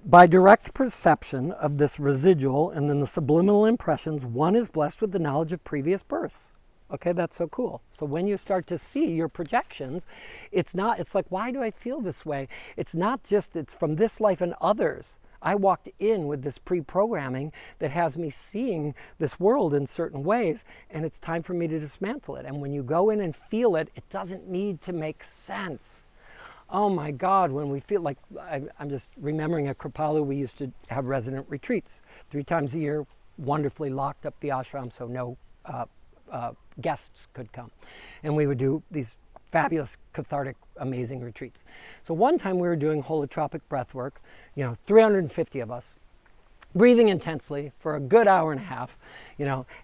S1: By direct perception of this residual and then the subliminal impressions, one is blessed with the knowledge of previous births. Okay, that's so cool. So when you start to see your projections, it's like, why do I feel this way? It's not just, it's from this life and others. I walked in with this pre-programming that has me seeing this world in certain ways, and it's time for me to dismantle it. And when you go in and feel it, it doesn't need to make sense. Oh my God, when we feel like, I'm just remembering at Kripalu, we used to have resident retreats 3 times a year, wonderfully locked up the ashram so no guests could come. And we would do these fabulous, cathartic, amazing retreats. So one time we were doing holotropic breath work, 350 of us, breathing intensely for a good hour and a half,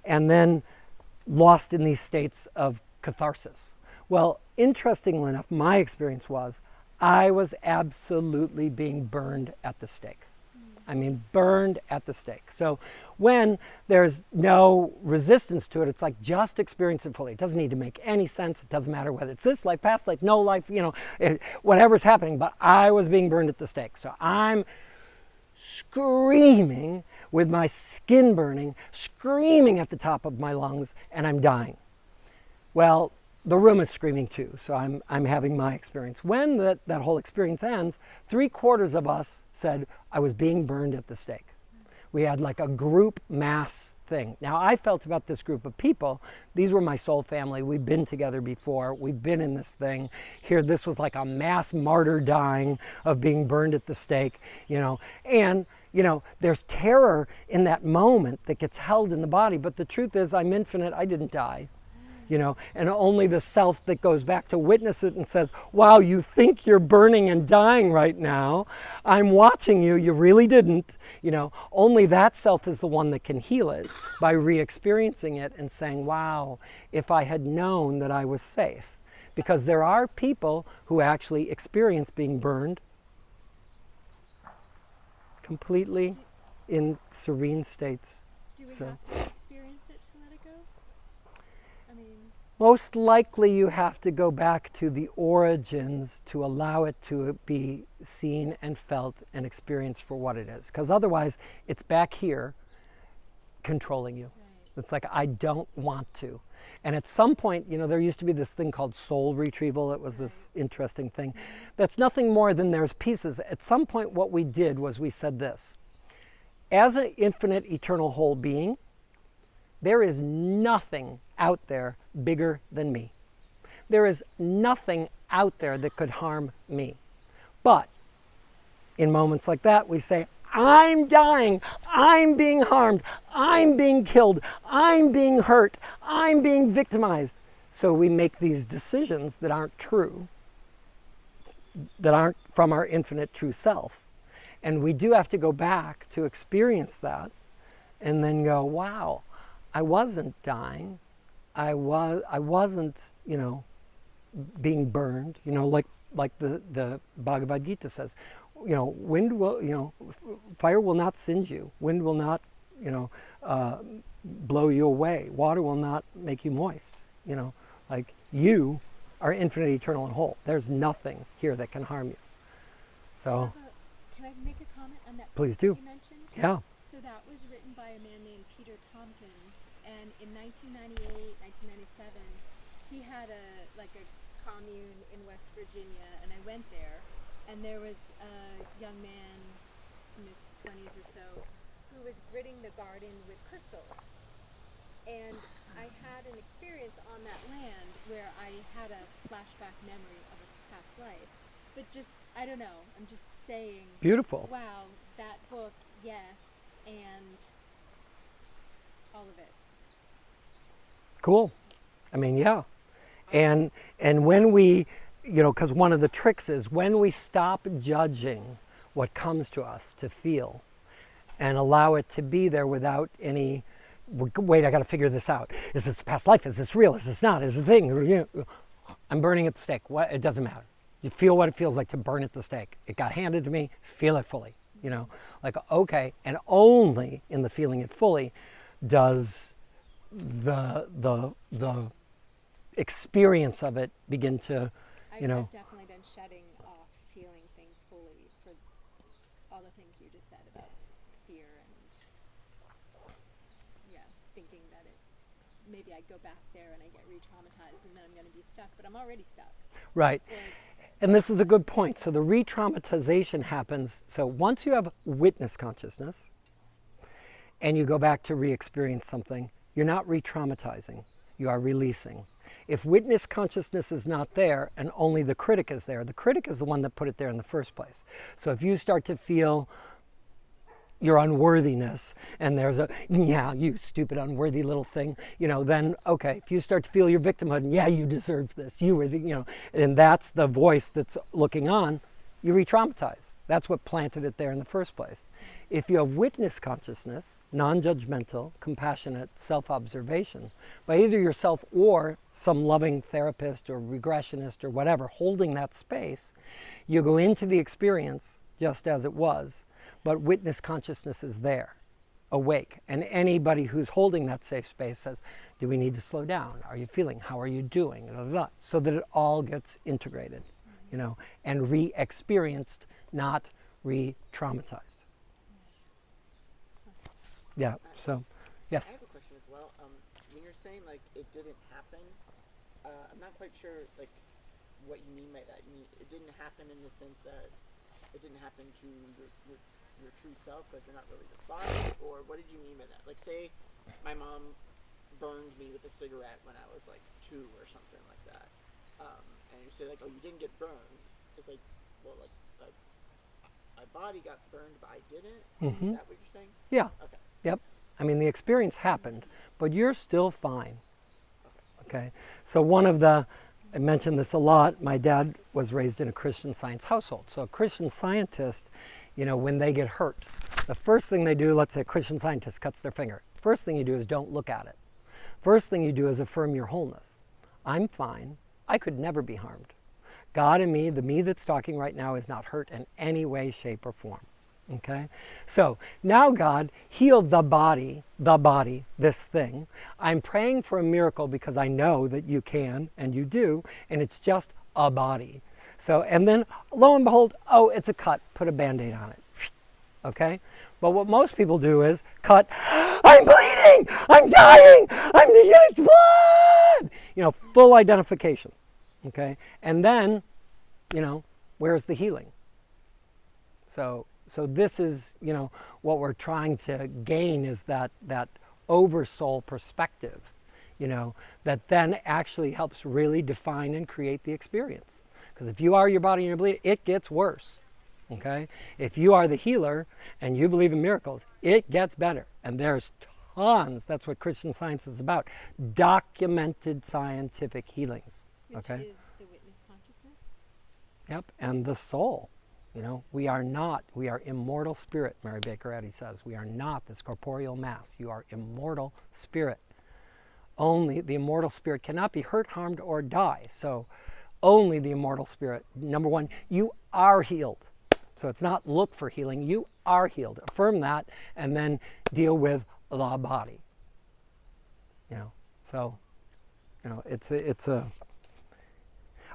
S1: and then lost in these states of catharsis. Well, interestingly enough, my experience was I was absolutely being burned at the stake. I mean, burned at the stake. So when there's no resistance to it, it's like just experience it fully. It doesn't need to make any sense. It doesn't matter whether it's this life, past life, no life, whatever's happening. But I was being burned at the stake. So I'm screaming with my skin burning, screaming at the top of my lungs, and I'm dying. Well, the room is screaming too, so I'm having my experience. When that whole experience ends, 3/4 of us said, I was being burned at the stake. We had like a group mass thing. Now I felt about this group of people, these were my soul family, we've been together before, we've been in this thing. Here this was like a mass martyr dying of being burned at the stake, and there's terror in that moment that gets held in the body, but the truth is I'm infinite, I didn't die. And only the self that goes back to witness it and says, wow, you think you're burning and dying right now. I'm watching you. You really didn't. Only that self is the one that can heal it by re-experiencing it and saying, wow, if I had known that I was safe. Because there are people who actually experience being burned completely in serene states.
S4: Do we have to experience it to let it go?
S1: Most likely you have to go back to the origins to allow it to be seen and felt and experienced for what it is. Because otherwise, it's back here controlling you. Right. It's like, I don't want to. And at some point, there used to be this thing called soul retrieval. It was this interesting thing. That's nothing more than there's pieces. At some point, what we did was we said this. As an infinite, eternal whole being, there is nothing out there bigger than me. There is nothing out there that could harm me. But in moments like that, we say, I'm dying, I'm being harmed, I'm being killed, I'm being hurt, I'm being victimized. So we make these decisions that aren't true, that aren't from our infinite true self. And we do have to go back to experience that and then go, wow, I wasn't dying. I wasn't, being burned, like the Bhagavad Gita says. wind will, fire will not singe you. Wind will not, blow you away. Water will not make you moist. Like you are infinite, eternal, and whole. There's nothing here that can harm you. So,
S4: Can I make a comment on that?
S1: Please
S4: book
S1: do.
S4: You mentioned?
S1: yeah.
S4: So that was written by a man named Peter Tompkins, and in 1998, 1997, he had a commune in West Virginia, and I went there, and there was a young man in his 20s or so who was gridding the garden with crystals. And I had an experience on that land where I had a flashback memory of a past life. But just, I don't know, I'm just saying,
S1: Beautiful.
S4: wow, that book, yes, and all of it.
S1: Cool. I mean, yeah. And when we, because one of the tricks is when we stop judging what comes to us to feel and allow it to be there without any, wait, I got to figure this out. Is this past life? Is this real? Is this not? Is it a thing? I'm burning at the stake. What? It doesn't matter. You feel what it feels like to burn at the stake. It got handed to me. Feel it fully. Okay. And only in the feeling it fully does the experience of it begin to,
S4: I've definitely been shutting off feeling things fully for all the things you just said about fear and, thinking that maybe I go back there and I get re-traumatized and then I'm going to be stuck, but I'm already stuck.
S1: Right. And this is a good point. So the re-traumatization happens. So once you have witness consciousness and you go back to re-experience something, you're not re-traumatizing. You are releasing. If witness consciousness is not there and only the critic is there, the critic is the one that put it there in the first place. So if you start to feel your unworthiness and there's a, yeah, you stupid unworthy little thing, then okay, if you start to feel your victimhood, yeah, you deserve this, you were the, and that's the voice that's looking on, you re-traumatize. That's what planted it there in the first place. If you have witness consciousness, non-judgmental, compassionate self-observation, by either yourself or some loving therapist or regressionist or whatever holding that space, you go into the experience just as it was, but witness consciousness is there, awake. And anybody who's holding that safe space says, do we need to slow down? Are you feeling? How are you doing? Blah, blah, blah, so that it all gets integrated, and re-experienced, not re-traumatized. Yeah, so, yes.
S3: I have a question as well. When you're saying, it didn't happen, I'm not quite sure, what you mean by that. You mean it didn't happen in the sense that it didn't happen to your true self because you're not really this body? Or what did you mean by that? Say my mom burned me with a cigarette when I was, 2 or something like that. And you say, oh, you didn't get burned. It's my body got burned, but I didn't?
S1: Mm-hmm.
S3: Is that what you're saying?
S1: Yeah.
S3: Okay.
S1: Yep. I mean, the experience happened, but you're still fine. Okay. So I mentioned this a lot. My dad was raised in a Christian Science household. So a Christian scientist, when they get hurt, the first thing they do, let's say a Christian scientist cuts their finger. First thing you do is don't look at it. First thing you do is affirm your wholeness. I'm fine. I could never be harmed. God and me, the me that's talking right now, is not hurt in any way, shape, or form. Okay? So now God, heal the body, this thing. I'm praying for a miracle because I know that you can and you do, and it's just a body. So, and then lo and behold, oh, it's a cut, put a Band-Aid on it. Okay? But what most people do is cut, I'm bleeding, I'm dying, it's blood! Full identification. Okay? And then, where's the healing? So this is, what we're trying to gain is that oversoul perspective, that then actually helps really define and create the experience. Because if you are your body and you're bleeding, it gets worse. Okay? If you are the healer and you believe in miracles, it gets better. And there's tons, that's what Christian Science is about, documented scientific healings. Okay?
S4: Which is the witness consciousness?
S1: Yep, and the soul. We are immortal spirit, Mary Baker Eddy says. We are not this corporeal mass. You are immortal spirit. Only the immortal spirit cannot be hurt, harmed, or die. So only the immortal spirit. Number one, you are healed. So it's not look for healing. You are healed. Affirm that, and then deal with the body. So, it's a.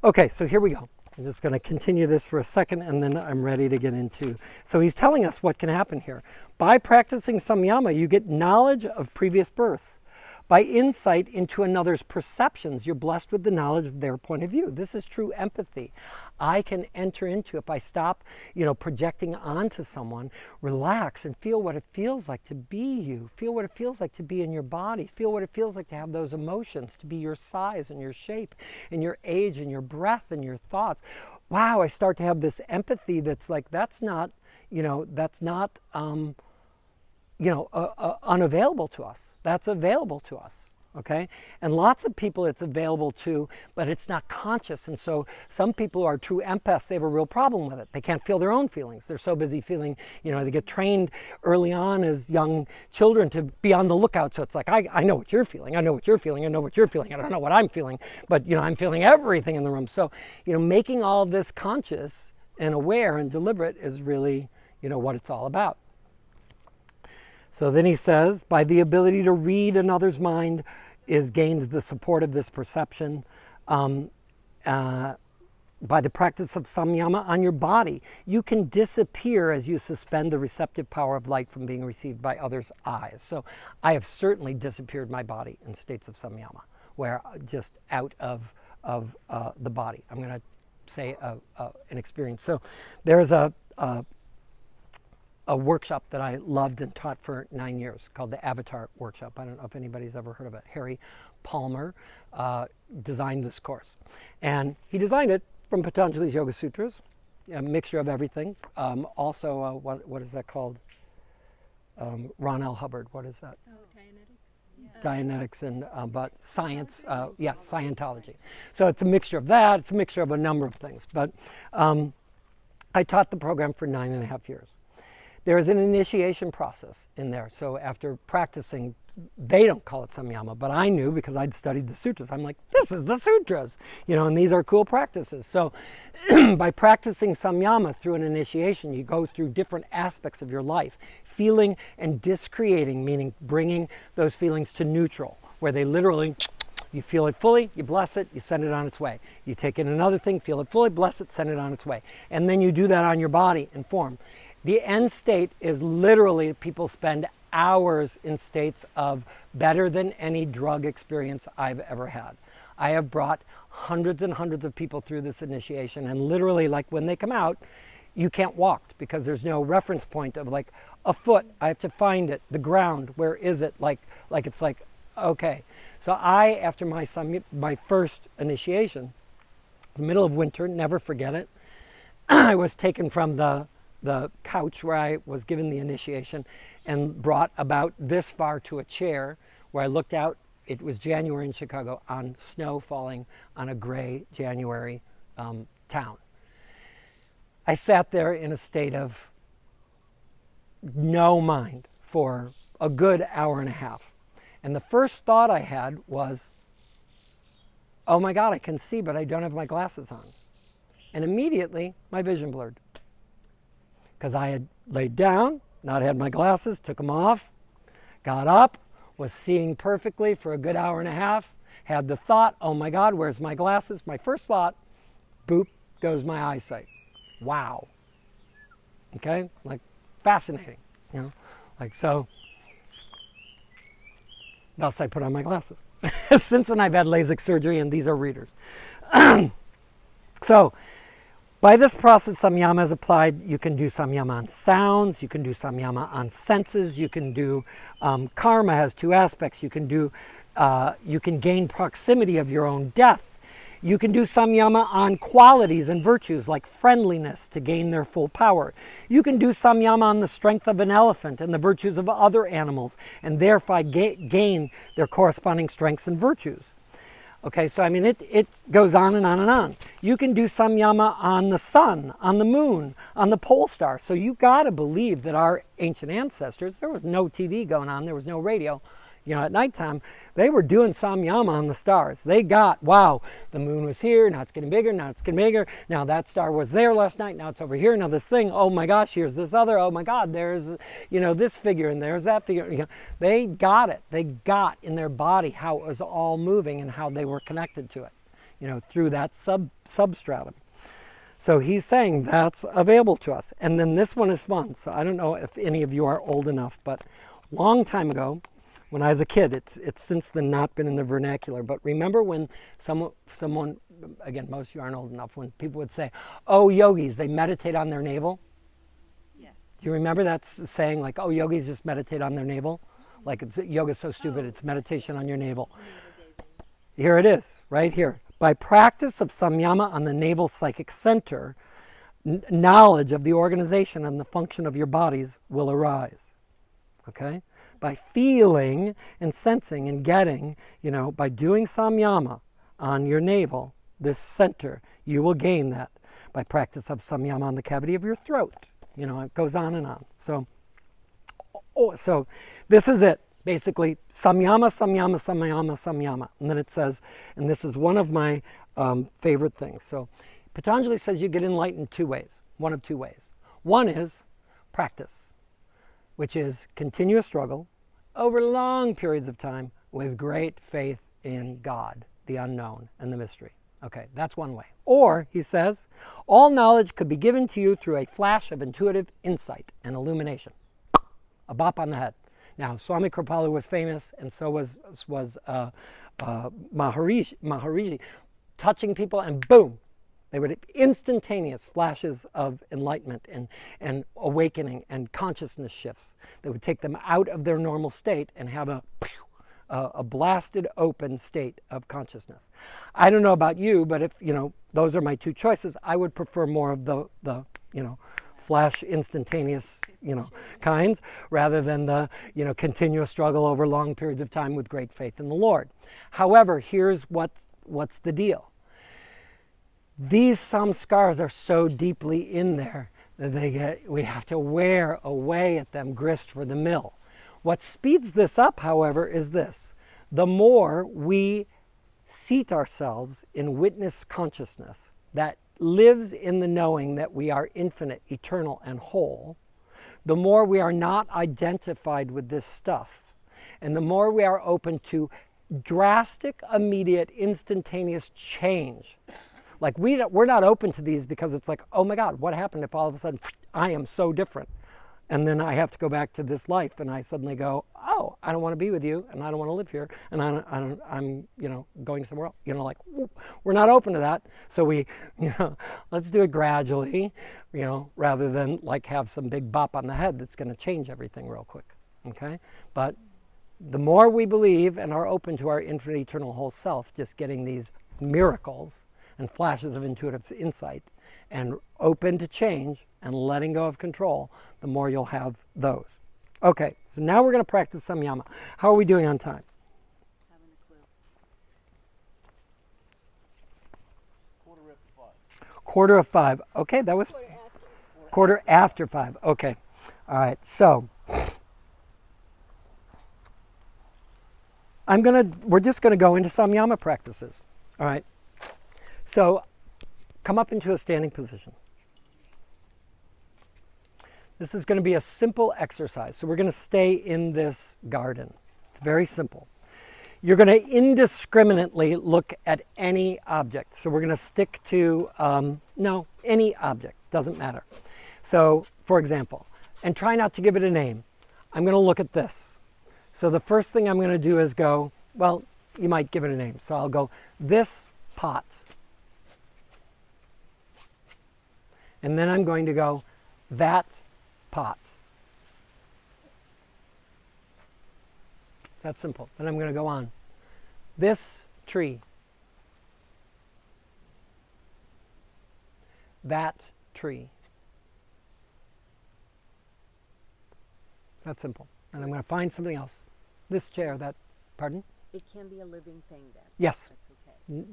S1: Okay, so here we go. I'm just going to continue this for a second, and then I'm ready to get into. So he's telling us what can happen here. By practicing Samyama, you get knowledge of previous births. By insight into another's perceptions, you're blessed with the knowledge of their point of view. This is true empathy. I can enter into, if I stop, projecting onto someone, relax and feel what it feels like to be you. Feel what it feels like to be in your body. Feel what it feels like to have those emotions, to be your size and your shape and your age and your breath and your thoughts. Wow, I start to have this empathy that's like, that's not unavailable to us. That's available to us, okay? And lots of people it's available to, but it's not conscious. And so some people who are true empaths, they have a real problem with it. They can't feel their own feelings. They're so busy feeling, they get trained early on as young children to be on the lookout. So it's like, I know what you're feeling. I know what you're feeling. I know what you're feeling. I don't know what I'm feeling, but, I'm feeling everything in the room. So, making all of this conscious and aware and deliberate is really, what it's all about. So then he says, by the ability to read another's mind is gained the support of this perception. By the practice of Samyama on your body, you can disappear as you suspend the receptive power of light from being received by others' eyes. So I have certainly disappeared my body in states of Samyama, where just out of the body. I'm going to say an experience. So there's a workshop that I loved and taught for 9 years called the Avatar Workshop. I don't know if anybody's ever heard of it. Harry Palmer designed this course. And he designed it from Patanjali's Yoga Sutras, a mixture of everything. Also, what is that called? Ron L. Hubbard, what is that?
S4: Oh, Dianetics.
S1: Dianetics and but science, yes, Scientology. So it's a mixture of that. It's a mixture of a number of things. But I taught the program for 9.5 years. There is an initiation process in there. So after practicing, they don't call it Samyama, but I knew because I'd studied the sutras. I'm like, this is the sutras, and these are cool practices. So by practicing Samyama through an initiation, you go through different aspects of your life, feeling and discreating, meaning bringing those feelings to neutral, where they literally, you feel it fully, you bless it, you send it on its way. You take in another thing, feel it fully, bless it, send it on its way. And then you do that on your body and form. The end state is literally people spend hours in states of better than any drug experience I've ever had. I have brought hundreds and hundreds of people through this initiation, and literally, like when they come out, you can't walk because there's no reference point of like a foot. I have to find it, the ground, where is it? Like it's like, okay. So after my first initiation, the middle of winter, never forget it, I was taken from the couch where I was given the initiation and brought about this far to a chair where I looked out. It was January in Chicago on snow falling on a gray January town. I sat there in a state of no mind for a good hour and a half. And the first thought I had was, oh my God, I can see, but I don't have my glasses on. And immediately my vision blurred. Because I had laid down, not had my glasses, took them off, got up, was seeing perfectly for a good hour and a half, had the thought, oh my God, where's my glasses? My first thought, boop, goes my eyesight. Wow. Okay, like fascinating, like so. Thus I put on my glasses. Since then I've had LASIK surgery and these are readers. So, by this process, Samyama is applied. You can do Samyama on sounds. You can do Samyama on senses. You can do karma has two aspects. You can gain proximity of your own death. You can do Samyama on qualities and virtues like friendliness to gain their full power. You can do Samyama on the strength of an elephant and the virtues of other animals, and thereby gain their corresponding strengths and virtues. Okay, so I mean, it goes on and on and on. You can do Samyama on the sun, on the moon, on the pole star. So you got to believe that our ancient ancestors, there was no TV going on, there was no radio. at nighttime, they were doing Samyama on the stars. They got, wow, the moon was here, now it's getting bigger, now it's getting bigger, now that star was there last night, now it's over here, now this thing, oh my gosh, here's this other, oh my God, there's, this figure and there's that figure. They got it. They got in their body how it was all moving and how they were connected to it, through that substratum. So he's saying that's available to us. And then this one is fun. So I don't know if any of you are old enough, but long time ago, when I was a kid, it's since then not been in the vernacular, but remember when someone, again, most of you aren't old enough, when people would say, oh, yogis, they meditate on their navel?
S5: Yes.
S1: Do you remember that saying, like, oh, yogis just meditate on their navel? Like, yoga's so stupid, it's meditation on your navel. Here it is, right here. By practice of Samyama on the navel psychic center, knowledge of the organization and the function of your bodies will arise. Okay? By feeling and sensing and getting, by doing Samyama on your navel, this center, you will gain that. By practice of Samyama on the cavity of your throat. It goes on and on. So this is it. Basically, Samyama, Samyama, Samyama, Samyama. And then it says, and this is one of my favorite things. So Patanjali says you get enlightened two ways, one of two ways. One is practice, which is continuous struggle over long periods of time with great faith in God, the unknown, and the mystery. Okay, that's one way. Or, he says, all knowledge could be given to you through a flash of intuitive insight and illumination. A bop on the head. Now, Swami Kripalu was famous, and so was Maharishi, touching people, and boom, they would have instantaneous flashes of enlightenment and awakening and consciousness shifts that would take them out of their normal state and have a blasted open state of consciousness. I don't know about you, but if those are my two choices, I would prefer more of the flash instantaneous kinds rather than the continuous struggle over long periods of time with great faith in the Lord. However, here's what's the deal. These samskars are so deeply in there that we have to wear away at them grist for the mill. What speeds this up, however, is this. The more we seat ourselves in witness consciousness that lives in the knowing that we are infinite, eternal, and whole, the more we are not identified with this stuff, and the more we are open to drastic, immediate, instantaneous change. Like we're not open to these because it's like, oh my God, what happened if all of a sudden I am so different? And then I have to go back to this life and I suddenly go, oh, I don't want to be with you and I don't want to live here and I'm going somewhere else. Like we're not open to that. So we, let's do it gradually, rather than like have some big bop on the head that's going to change everything real quick. Okay? But the more we believe and are open to our infinite, eternal whole self, just getting these miracles and flashes of intuitive insight and open to change and letting go of control, the more you'll have those. Okay, so now we're going to practice Samyama. How are we doing on time?
S5: Having a clue.
S2: Quarter after 5.
S1: 5:15. Okay, that was quarter after 5. Okay. All right. So we're just going to go into Samyama practices. All right. So come up into a standing position. This is going to be a simple exercise. So we're going to stay in this garden. It's very simple. You're going to indiscriminately look at any object. So we're going to stick to, any object. Doesn't matter. So, for example, and try not to give it a name. I'm going to look at this. So the first thing I'm going to do is go, well, you might give it a name. So I'll go, this pot. And then I'm going to go, that pot. That's simple. Then I'm going to go on. This tree. That tree. That's simple. And I'm going to find something else. This chair, that, pardon?
S5: It can be a living thing then.
S1: Yes.
S5: That's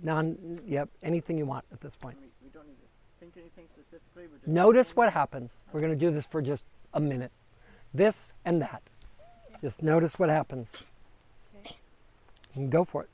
S5: okay.
S1: Yep, anything you want at this point.
S3: We don't need to think anything specifically. We're just
S1: Notice what happens. We're going to do this for just a minute. This and that. Just notice what happens. Go for it.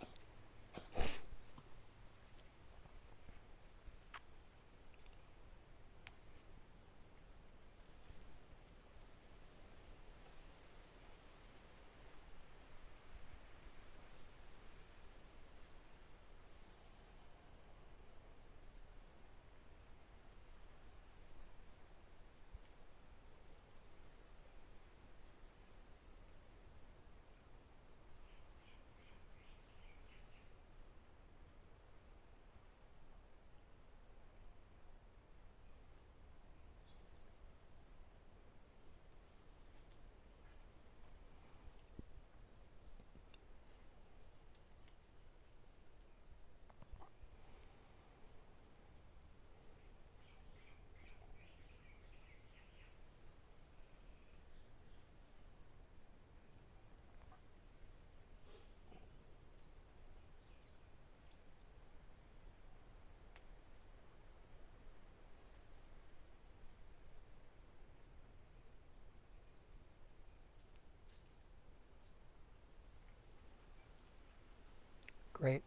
S1: Great.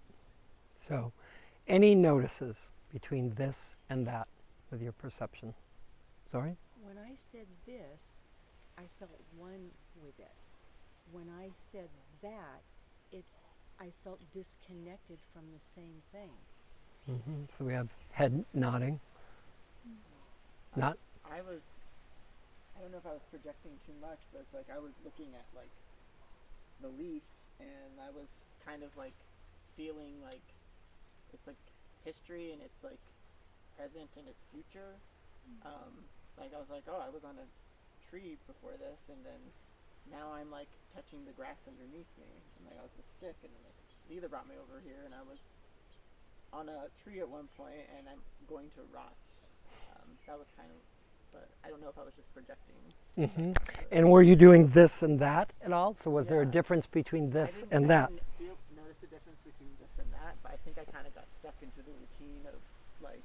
S1: So, any notices between this and that with your perception? Sorry?
S5: When I said this, I felt one with it. When I said that, I felt disconnected from the same thing.
S1: So we have head nodding. Not.
S3: I don't know if I was projecting too much, but it's like I was looking at like the leaf, and I was kind of like feeling like it's like history and it's like present and it's future. Like I was like, oh, I was on a tree before this, and then now I'm like touching the grass underneath me, and like I was a stick, and like neither brought me over here, and I was on a tree at one point, and I'm going to rot. That was kind of, but I don't know if I was just projecting.
S1: And were you doing this and that at all? So was there a
S3: Yeah.
S1: difference between this
S3: I
S1: and that?
S3: didn't notice the difference between this and that, but I think I kind of got stuck into the routine of like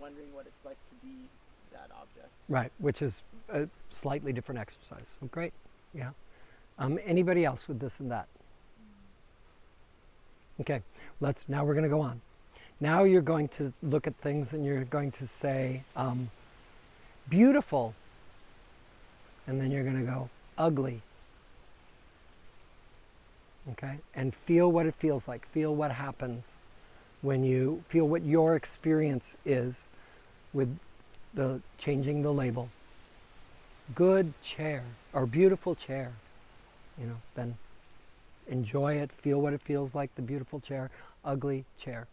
S3: wondering what it's like to be that object.
S1: Right, which is a slightly different exercise. So great, yeah. Anybody else with this and that? Okay, now we're going to go on. Now you're going to look at things and you're going to say, beautiful, and then you're going to go, ugly. Okay, and feel what it feels like. Feel what happens when you feel what your experience is with the changing the label. Good chair, or beautiful chair. Then enjoy it, feel what it feels like, the beautiful chair, ugly chair.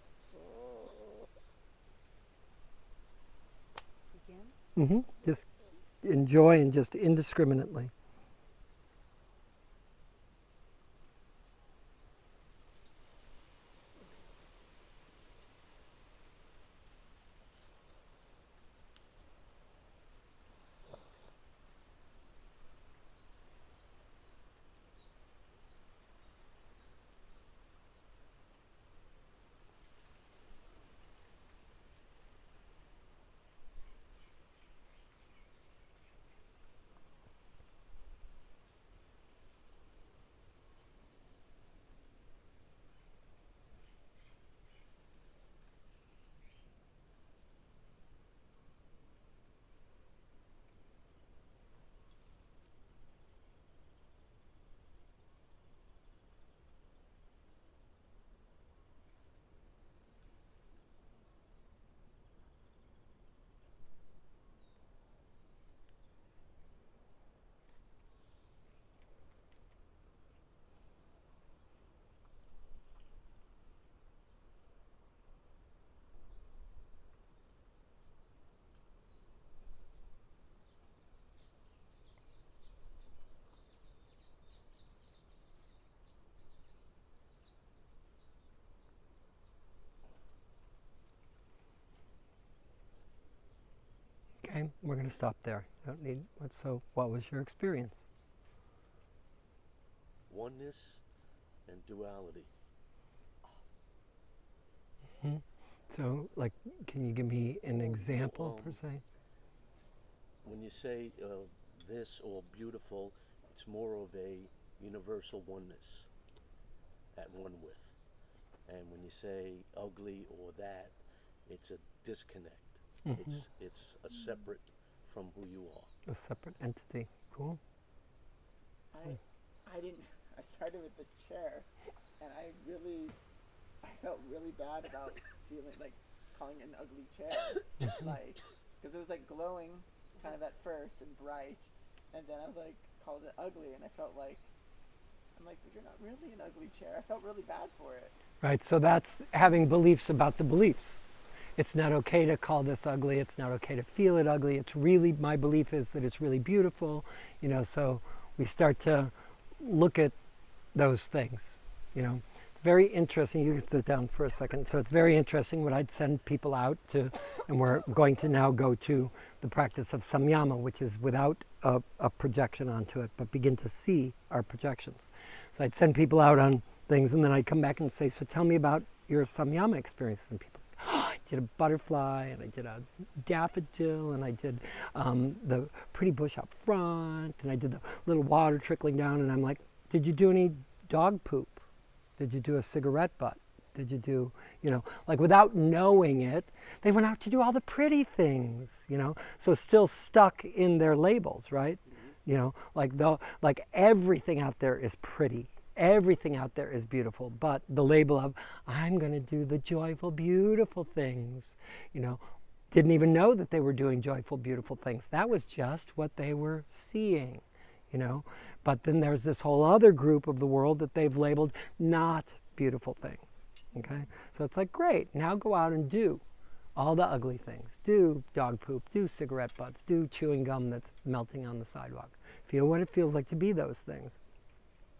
S5: Again?
S1: Just enjoy and just indiscriminately. Okay, we're going to stop there. Don't need. So, what was your experience?
S2: Oneness and duality.
S1: So, like, can you give me an example per se?
S2: When you say this or beautiful, it's more of a universal oneness. at one with. And when you say ugly or that, it's a disconnect. It's a separate from who you are.
S1: A separate entity. Cool.
S3: I started with the chair, and I felt really bad about feeling like calling it an ugly chair, like, because it was like glowing kind of at first and bright, and then I was like, called it ugly, and I felt like, I'm like, but you're not really an ugly chair. I felt really bad for it.
S1: Right, so that's having beliefs about the beliefs. It's not okay to call this ugly, it's not okay to feel it ugly, it's really, my belief is that it's really beautiful, you know, so we start to look at those things, you know. It's very interesting, you can sit down for a second, so it's very interesting when I'd send people out to, and we're going to now go to the practice of Samyama, which is without a projection onto it, but begin to see our projections. So I'd send people out on things, and then I'd come back and say, so tell me about your Samyama experiences. And people, I did a butterfly, and I did a daffodil, and I did the pretty bush up front, and I did the little water trickling down, and I'm like, did you do any dog poop? Did you do a cigarette butt? Did you do, you know, like without knowing it, they went out to do all the pretty things, you know, so still stuck in their labels, right? You know, like everything out there is pretty. Everything out there is beautiful, but the label of, I'm going to do the joyful, beautiful things, you know, didn't even know that they were doing joyful, beautiful things. That was just what they were seeing, you know. But then there's this whole other group of the world that they've labeled not beautiful things, okay? So it's like, great, now go out and do all the ugly things. Do dog poop, do cigarette butts, do chewing gum that's melting on the sidewalk. Feel what it feels like to be those things.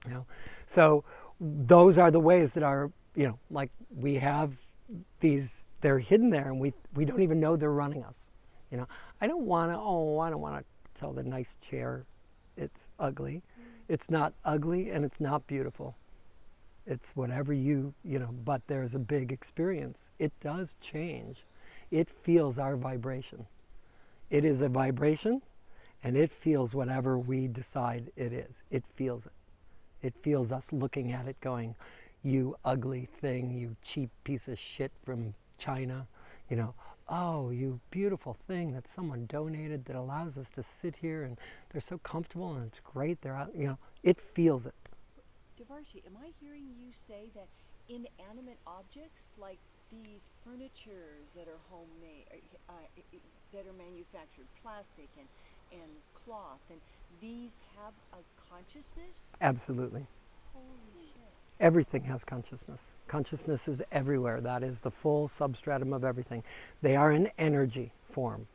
S1: You know, so those are the ways that are, you know, like we have these, they're hidden there, and we don't even know they're running us. You know, I don't want to tell the nice chair it's ugly. It's not ugly and it's not beautiful. It's whatever you know, but there's a big experience. It does change. It feels our vibration. It is a vibration, and it feels whatever we decide it is. It feels it. It feels us looking at it going, you ugly thing, you cheap piece of shit from China, you know, oh, you beautiful thing that someone donated that allows us to sit here and they're so comfortable and it's great, they're out, you know, it feels it.
S5: Devarshi, am I hearing you say that inanimate objects like these furnitures that are homemade, that are manufactured, plastic and cloth, and these have a consciousness?
S1: Absolutely.
S5: Holy shit.
S1: Everything has consciousness. Consciousness is everywhere. That is the full substratum of everything. They are an energy form.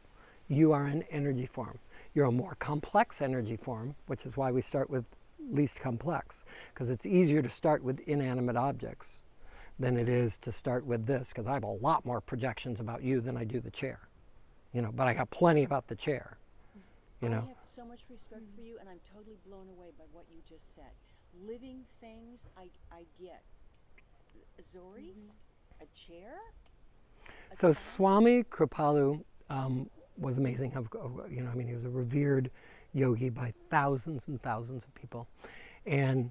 S1: You are an energy form. You're a more complex energy form, which is why we start with least complex, because it's easier to start with inanimate objects than it is to start with this, because I have a lot more projections about you than I do the chair. You know, but I got plenty about the chair. You know?
S5: I have so much respect for you, and I'm totally blown away by what you just said. Living things, I get. Zoris, a chair.
S1: So Swami Kripalu was amazing. You know, I mean, he was a revered yogi by thousands and thousands of people, and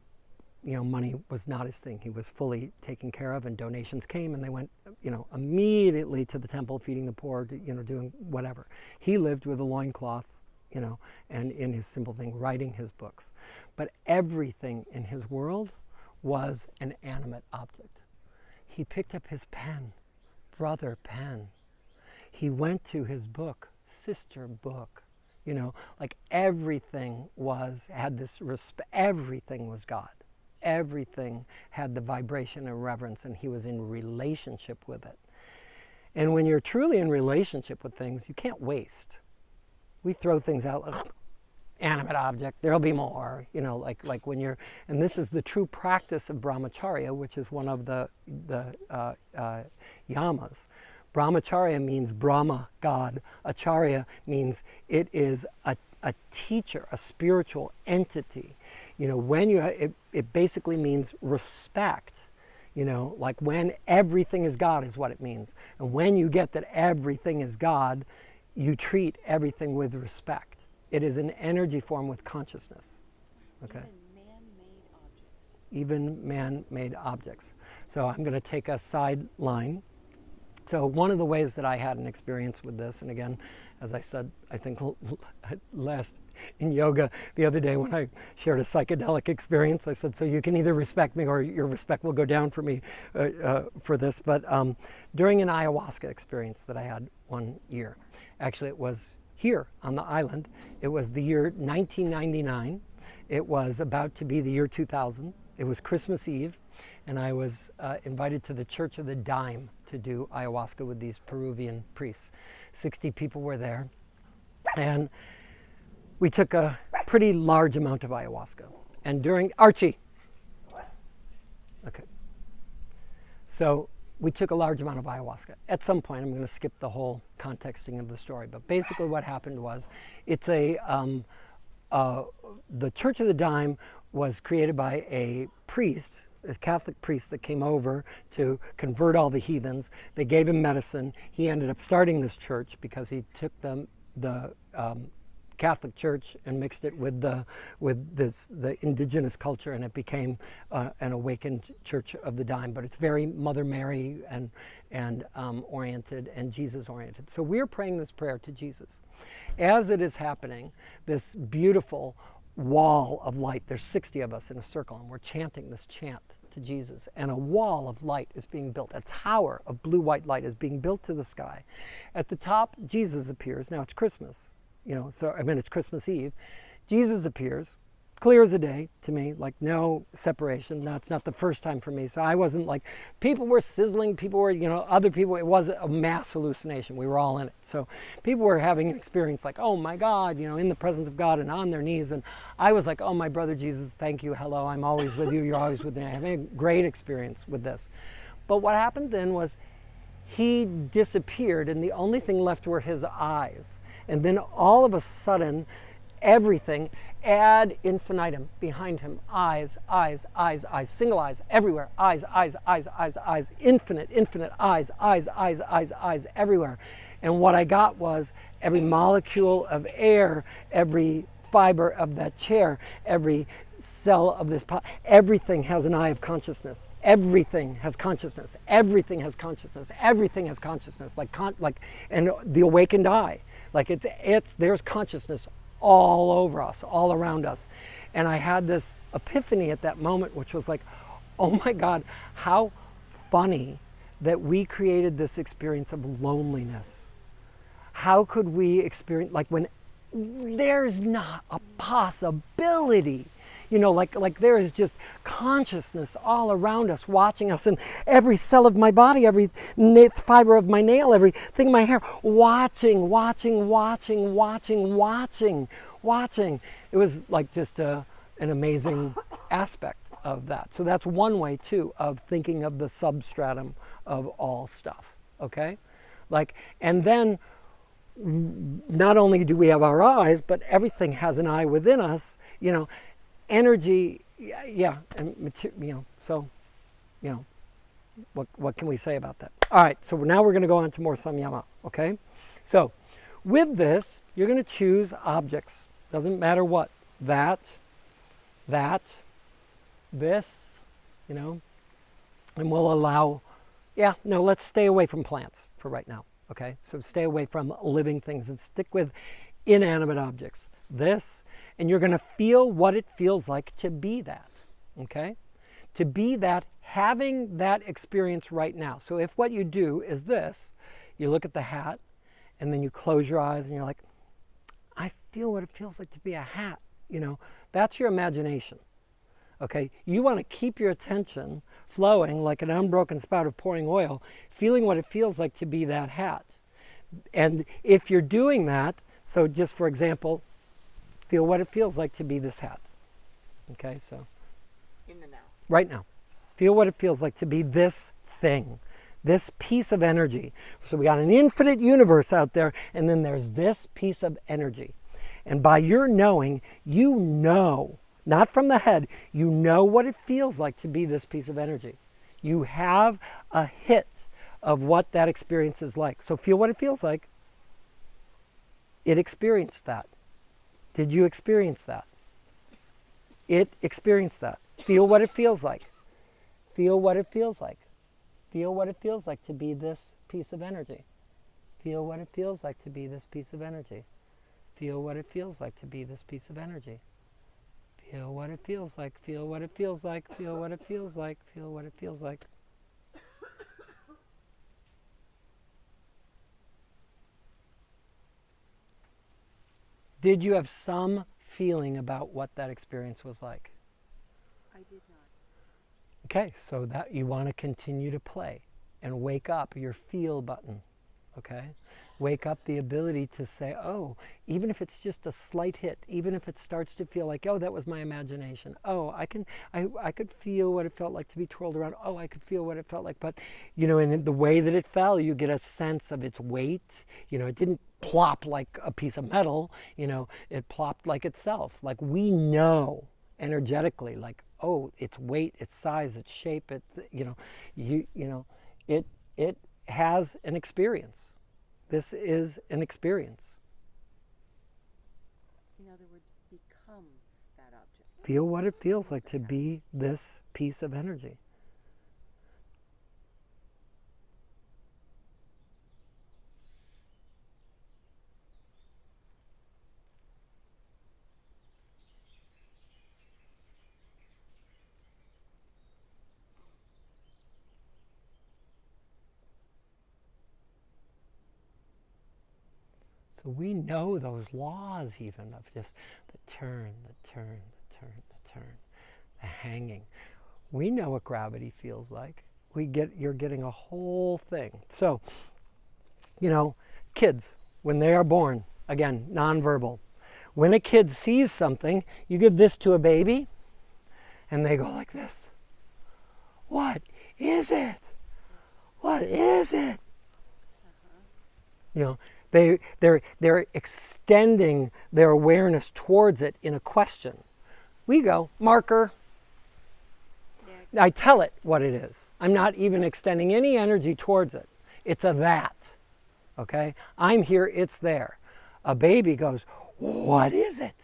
S1: you know, money was not his thing. He was fully taken care of, and donations came, and they went, you know, immediately to the temple, feeding the poor, you know, doing whatever. He lived with a loincloth, you know, and in his simple thing, writing his books. But everything in his world was an animate object. He picked up his pen, brother pen. He went to his book, sister book. You know, like everything had this respect. Everything was God. Everything had the vibration and reverence, and he was in relationship with it. And when you're truly in relationship with things, you can't waste. We throw things out, ugh, animate object, there'll be more, you know, like when you're, and this is the true practice of brahmacharya, which is one of the yamas. Brahmacharya means Brahma, God. Acharya means it is a teacher, a spiritual entity. You know, when you, it basically means respect. You know, like when everything is God is what it means. And when you get that everything is God, you treat everything with respect. It is an energy form with consciousness. Okay.
S5: Even man-made objects.
S1: even man-made objects. So I'm going to take a sideline. So one of the ways that I had an experience with this, and again, as I said, I think last in yoga the other day when I shared a psychedelic experience, I said, so you can either respect me or your respect will go down for me for this. But during an ayahuasca experience that I had one year, actually it was here on the island. It was the year 1999. It was about to be the year 2000. It was Christmas Eve, and I was invited to the Church of the Dime to do ayahuasca with these Peruvian priests. 60 people were there, and we took a pretty large amount of ayahuasca. And during, Archie! Okay. So we took a large amount of ayahuasca. At some point, I'm going to skip the whole contexting of the story, but basically what happened was, it's the Church of the Dime was created by a priest, a Catholic priest that came over to convert all the heathens. They gave him medicine. He ended up starting this church because he took the Catholic Church and mixed it with the indigenous culture, and it became an awakened Church of the Dime. But it's very Mother Mary and oriented and Jesus oriented. So we're praying this prayer to Jesus. As it is happening, this beautiful wall of light, there's 60 of us in a circle, and we're chanting this chant to Jesus, and a wall of light is being built. A tower of blue-white light is being built to the sky. At the top, Jesus appears. Now it's Christmas, it's Christmas Eve. Jesus appears, clear as a day to me, like no separation. Now, it's not the first time for me, so I wasn't like, people were sizzling, people were, other people, it was a mass hallucination. We were all in it. So people were having an experience like, oh my God, in the presence of God and on their knees. And I was like, oh, my brother Jesus, thank you, hello, I'm always with you, you're always with me. I'm having a great experience with this. But what happened then was he disappeared, and the only thing left were his eyes. And then all of a sudden, everything ad infinitum behind him, eyes, eyes, eyes, eyes, single eyes everywhere, eyes, eyes, eyes, eyes, eyes, infinite, eyes, eyes, eyes, eyes, eyes everywhere. And what I got was every molecule of air, every fiber of that chair, every cell of this pot, everything has an eye of consciousness. Everything has consciousness. Everything has consciousness. Everything has consciousness. And the awakened eye, there's consciousness all over us, all around us. And I had this epiphany at that moment, which was like, oh my God, how funny that we created this experience of loneliness. How could we experience, when there's not a possibility, there is just consciousness all around us, watching us, and every cell of my body, every fiber of my nail, everything in my hair, watching. It was like just an amazing aspect of that. So that's one way too of thinking of the substratum of all stuff, okay? And then not only do we have our eyes, but everything has an eye within us, energy, and so, what can we say about that? All right, so now we're going to go on to more Samyama, okay? So, with this, you're going to choose objects. Doesn't matter what. That, this, and we'll allow, let's stay away from plants for right now, okay? So stay away from living things and stick with inanimate objects. This, and you're going to feel what it feels like to be that, okay? To be that, having that experience right now. So if what you do is this, you look at the hat, and then you close your eyes, and you're like, I feel what it feels like to be a hat, That's your imagination, okay? You want to keep your attention flowing like an unbroken spout of pouring oil, feeling what it feels like to be that hat. And if you're doing that, so just for example, feel what it feels like to be this hat. Okay, so.
S3: In the now.
S1: Right now. Feel what it feels like to be this thing, this piece of energy. So we got an infinite universe out there, and then there's this piece of energy. And by your knowing, you know, not from the head, you know what it feels like to be this piece of energy. You have a hit of what that experience is like. So feel what it feels like. It experienced that. Did you experience that? It experienced that. Feel what it feels like. Feel what it feels like. Feel what it feels like to be this piece of energy. Feel what it feels like to be this piece of energy. Feel what it feels like to be this piece of energy. Feel what it feels like. Feel what it feels like. Feel what it feels like. Feel what it feels like. Did you have some feeling about what that experience was like?
S5: I did not.
S1: Okay, so that you want to continue to play and wake up your feel button, okay? Wake up the ability to say, oh, even if it's just a slight hit, even if it starts to feel like, oh, that was my imagination. Oh, I could feel what it felt like to be twirled around. Oh, I could feel what it felt like. But, you know, in the way that it fell, you get a sense of its weight. You know, it didn't plop like a piece of metal. You know, it plopped like itself. Like we know energetically, like, oh, its weight, its size, its shape, it has an experience. This is an experience.
S5: In other words, become that object.
S1: Feel what it feels like to be this piece of energy. So we know those laws even of just the turn, the turn, the turn, the turn, the hanging. We know what gravity feels like. You're getting a whole thing. So, you know, kids, when they are born, again, nonverbal. When a kid sees something, you give this to a baby, and they go like this. What is it? What is it? You know, they're extending their awareness towards it in a question. We go, marker.
S5: Next.
S1: I tell it what it is. I'm not even extending any energy towards it. It's a that. Okay? I'm here, it's there. A baby goes, what is it?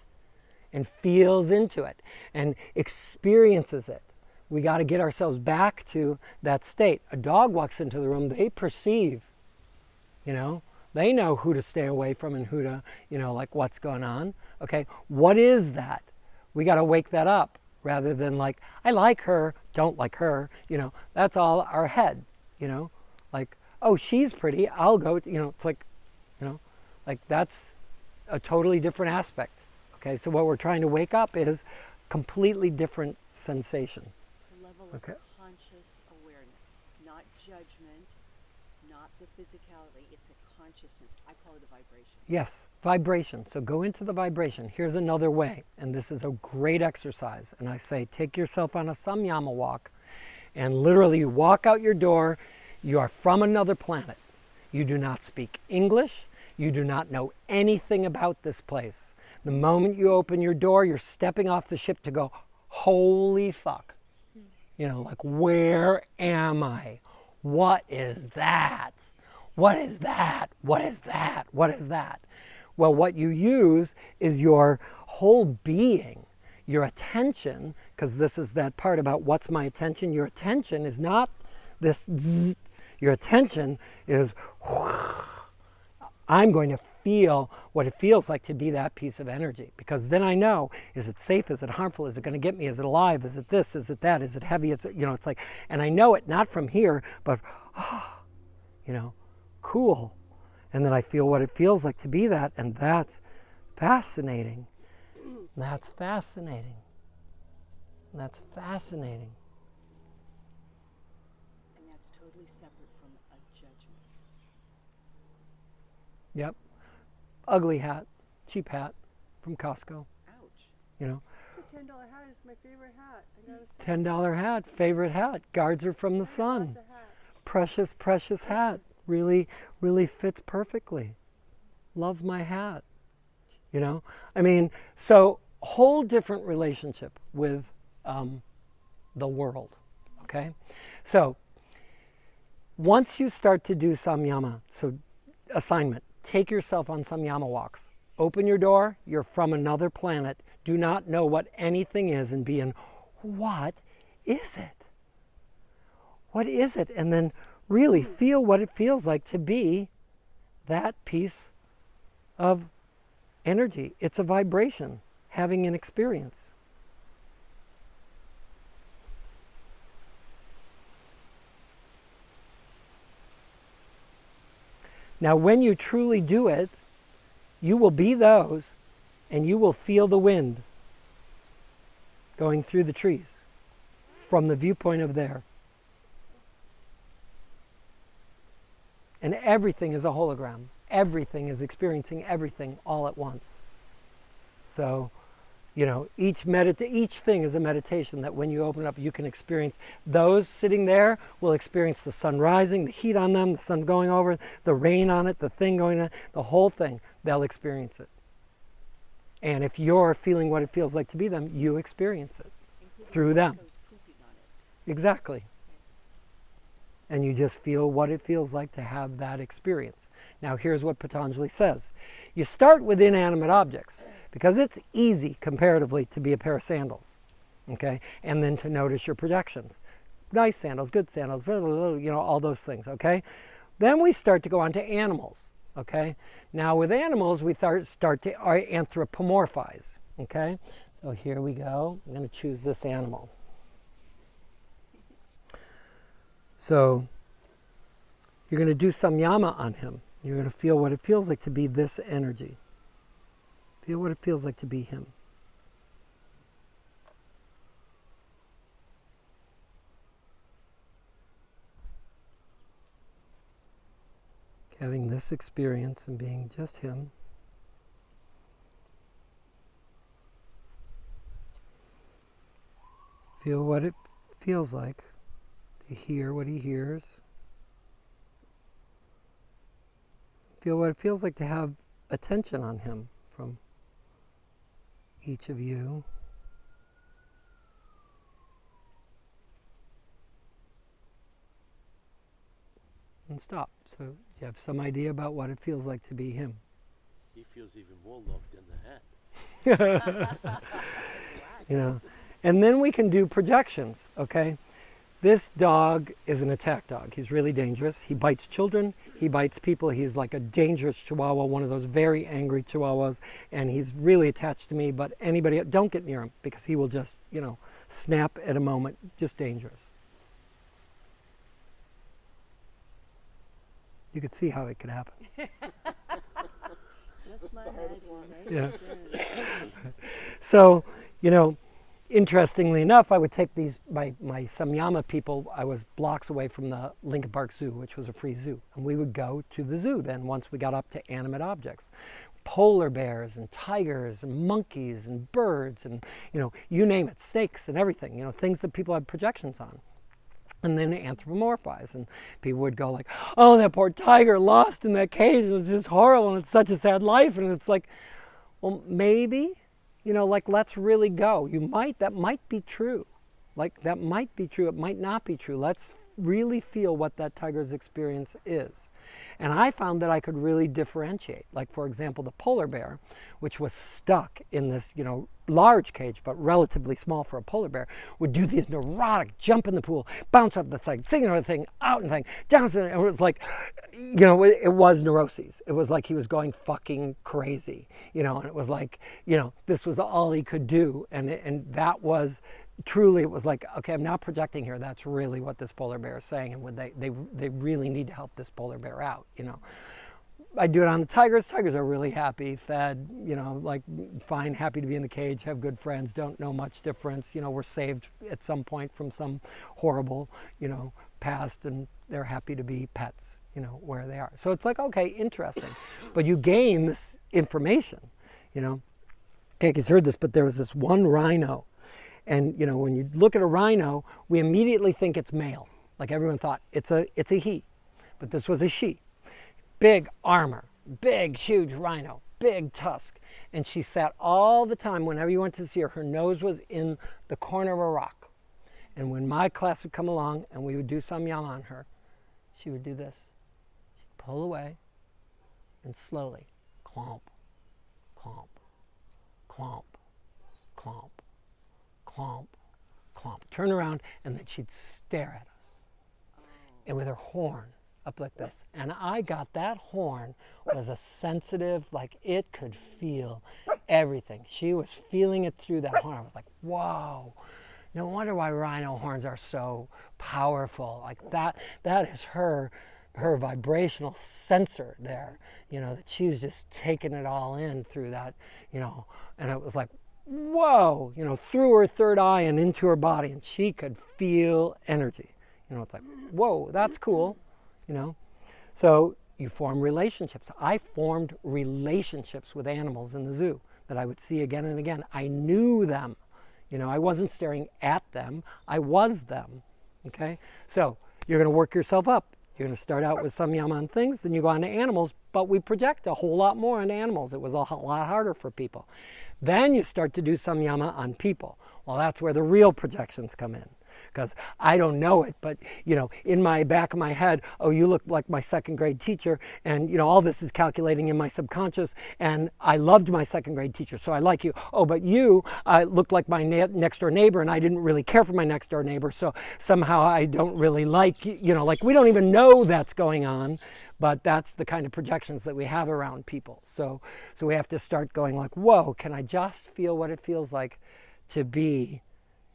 S1: And feels into it and experiences it. We got to get ourselves back to that state. A dog walks into the room, they perceive, you know, they know who to stay away from and who to, you know, like what's going on. Okay, what is that? We got to wake that up rather than like, I like her, don't like her, you know, that's all our head, you know, like, oh, she's pretty, I'll go, you know, it's like, you know, like that's a totally different aspect. Okay, so what we're trying to wake up is completely different sensation.
S5: The level of
S1: Okay.
S5: conscious awareness, not judgment, not the physicality. It's a consciousness. I call it a vibration.
S1: Yes, vibration. So go into the vibration. Here's another way, and this is a great exercise. And I say, take yourself on a Samyama walk, and literally you walk out your door, you are from another planet. You do not speak English. You do not know anything about this place. The moment you open your door, you're stepping off the ship to go, holy fuck. You know, like, where am I? What is that? What is that? What is that? What is that? Well, what you use is your whole being, your attention, because this is that part about what's my attention. Your attention is not this zzz. Your attention is, I'm going to feel what it feels like to be that piece of energy, because then I know, is it safe? Is it harmful? Is it going to get me? Is it alive? Is it this? Is it that? Is it heavy? It's, you know, it's like, and I know it not from here, but, you know, cool. And then I feel what it feels like to be that, and that's fascinating. That's fascinating. That's fascinating.
S5: And that's totally separate from a judgment.
S1: Yep. Ugly hat, cheap hat from Costco.
S5: Ouch.
S1: You know,
S3: It's a $10 hat. It's my favorite hat. I gotta say.
S1: $10 hat, favorite hat. Guards her from the sun.
S3: Lots of hats.
S1: Precious, precious hat. Really, really fits perfectly. Love my hat. You know, I mean, so whole different relationship with the world. Okay, so once you start to do Samyama, so assignment, take yourself on Samyama walks. Open your door, you're from another planet, do not know what anything is, and be in what is it? What is it? And then really feel what it feels like to be that piece of energy. It's a vibration, having an experience. Now, when you truly do it, you will be those, and you will feel the wind going through the trees from the viewpoint of there. And everything is a hologram. Everything is experiencing everything all at once. So, each thing is a meditation that when you open up, you can experience. Those sitting there will experience the sun rising, the heat on them, the sun going over, the rain on it, the thing going on, the whole thing. They'll experience it. And if you're feeling what it feels like to be them, you experience it through them. Exactly. And you just feel what it feels like to have that experience. Now here's what Patanjali says. You start with inanimate objects because it's easy comparatively to be a pair of sandals, okay? And then to notice your projections. Nice sandals, good sandals, all those things, okay? Then we start to go on to animals, okay? Now with animals, we start to anthropomorphize, okay? So here we go. I'm going to choose this animal. So you're going to do samyama on him. You're going to feel what it feels like to be this energy. Feel what it feels like to be him. Having this experience and being just him. Feel what it feels like to hear what he hears. Feel what it feels like to have attention on him from each of you. And stop. So you have some idea about what it feels like to be him.
S2: He feels even more loved in the hat.
S1: And then we can do projections, okay? This dog is an attack dog. He's really dangerous. He bites children. He bites people. He's like a dangerous chihuahua, one of those very angry chihuahuas. And he's really attached to me, but anybody, don't get near him because he will just, snap at a moment. Just dangerous. You could see how it could happen.
S5: Just my
S1: Yeah. So, interestingly enough, I would take my Samyama people. I was blocks away from the Lincoln Park Zoo, which was a free zoo. And we would go to the zoo then once we got up to animate objects. Polar bears and tigers and monkeys and birds and, you name it, snakes and everything, things that people had projections on. And then anthropomorphize. And people would go like, oh, that poor tiger lost in that cage. It was just horrible and it's such a sad life. And it's like, well, maybe. Let's really go. That might be true. That might be true. It might not be true. Let's really feel what that tiger's experience is. And I found that I could really differentiate. Like, for example, the polar bear, which was stuck in this, large cage, but relatively small for a polar bear, would do this neurotic jump in the pool, bounce up the side, thing, another thing, out and thing, down. And it was like, it was neuroses. It was like he was going fucking crazy, and it was like, this was all he could do. And that was truly, it was like, okay, I'm not projecting here. That's really what this polar bear is saying. And they really need to help this polar bear out, I do it on the tigers. Tigers are really happy, fed, fine, happy to be in the cage, have good friends, don't know much difference. We're saved at some point from some horrible, past, and they're happy to be pets, where they are. So it's like, okay, interesting. But you gain this information, Keki's heard this, but there was this one rhino. And, when you look at a rhino, we immediately think it's male. Like everyone thought it's a he, but this was a she. Big armor, big, huge rhino, big tusk. And she sat all the time, whenever you went to see her, her nose was in the corner of a rock. And when my class would come along and we would do samyama on her, she would do this. She'd pull away and slowly clomp, clomp, clomp, clomp, clomp, clomp, turn around, and then she'd stare at us. And with her horn up like this. And I got that horn was a sensitive, like it could feel everything. She was feeling it through that horn. I was like, whoa, no wonder why rhino horns are so powerful. Like that is her vibrational sensor there, that she's just taking it all in through that, and it was like, whoa, through her third eye and into her body, and she could feel energy. It's like, whoa, that's cool, So you form relationships. I formed relationships with animals in the zoo that I would see again and again. I knew them. I wasn't staring at them. I was them, okay? So you're going to work yourself up. You're going to start out with Samyama on things, then you go on to animals, but we project a whole lot more on animals. It was a lot harder for people. Then you start to do Samyama on people. Well, that's where the real projections come in. Because I don't know it, but in my back of my head, oh, you look like my second grade teacher, and all this is calculating in my subconscious, and I loved my second grade teacher, so I like you. Oh, but you looked like my next door neighbor, and I didn't really care for my next door neighbor, so somehow I don't really like you. Like we don't even know that's going on, but that's the kind of projections that we have around people. So we have to start going like, whoa, can I just feel what it feels like to be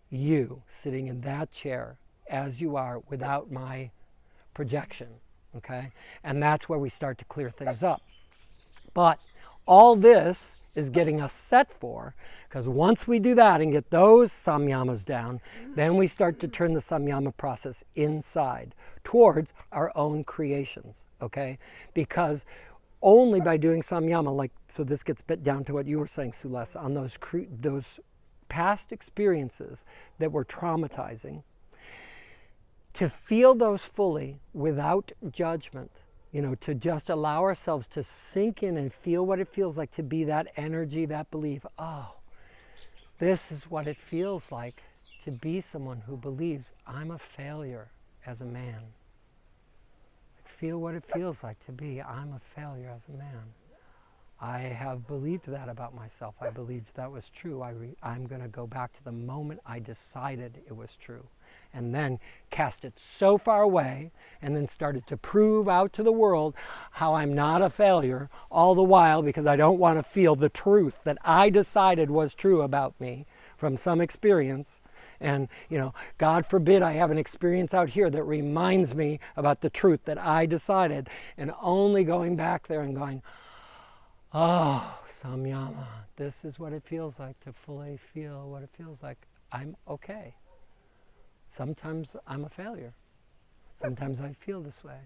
S1: you sitting in that chair as you are without my projection, okay? And that's where we start to clear things up. But all this is getting us set for, because once we do that and get those samyamas down, then we start to turn the samyama process inside towards our own creations, okay? Because only by doing samyama, so this gets down to what you were saying, Sules, on those past experiences that were traumatizing, to feel those fully without judgment, to just allow ourselves to sink in and feel what it feels like to be that energy, that belief. Oh, this is what it feels like to be someone who believes I'm a failure as a man. Feel what it feels like to be I'm a failure as a man. I have believed that about myself. I believed that was true. I'm going to go back to the moment I decided it was true, and then cast it so far away, and then started to prove out to the world how I'm not a failure, all the while because I don't want to feel the truth that I decided was true about me from some experience. And, God forbid I have an experience out here that reminds me about the truth that I decided, and only going back there and going, oh, Samyama, this is what it feels like to fully feel what it feels like. I'm okay. Sometimes I'm a failure. Sometimes I feel this way.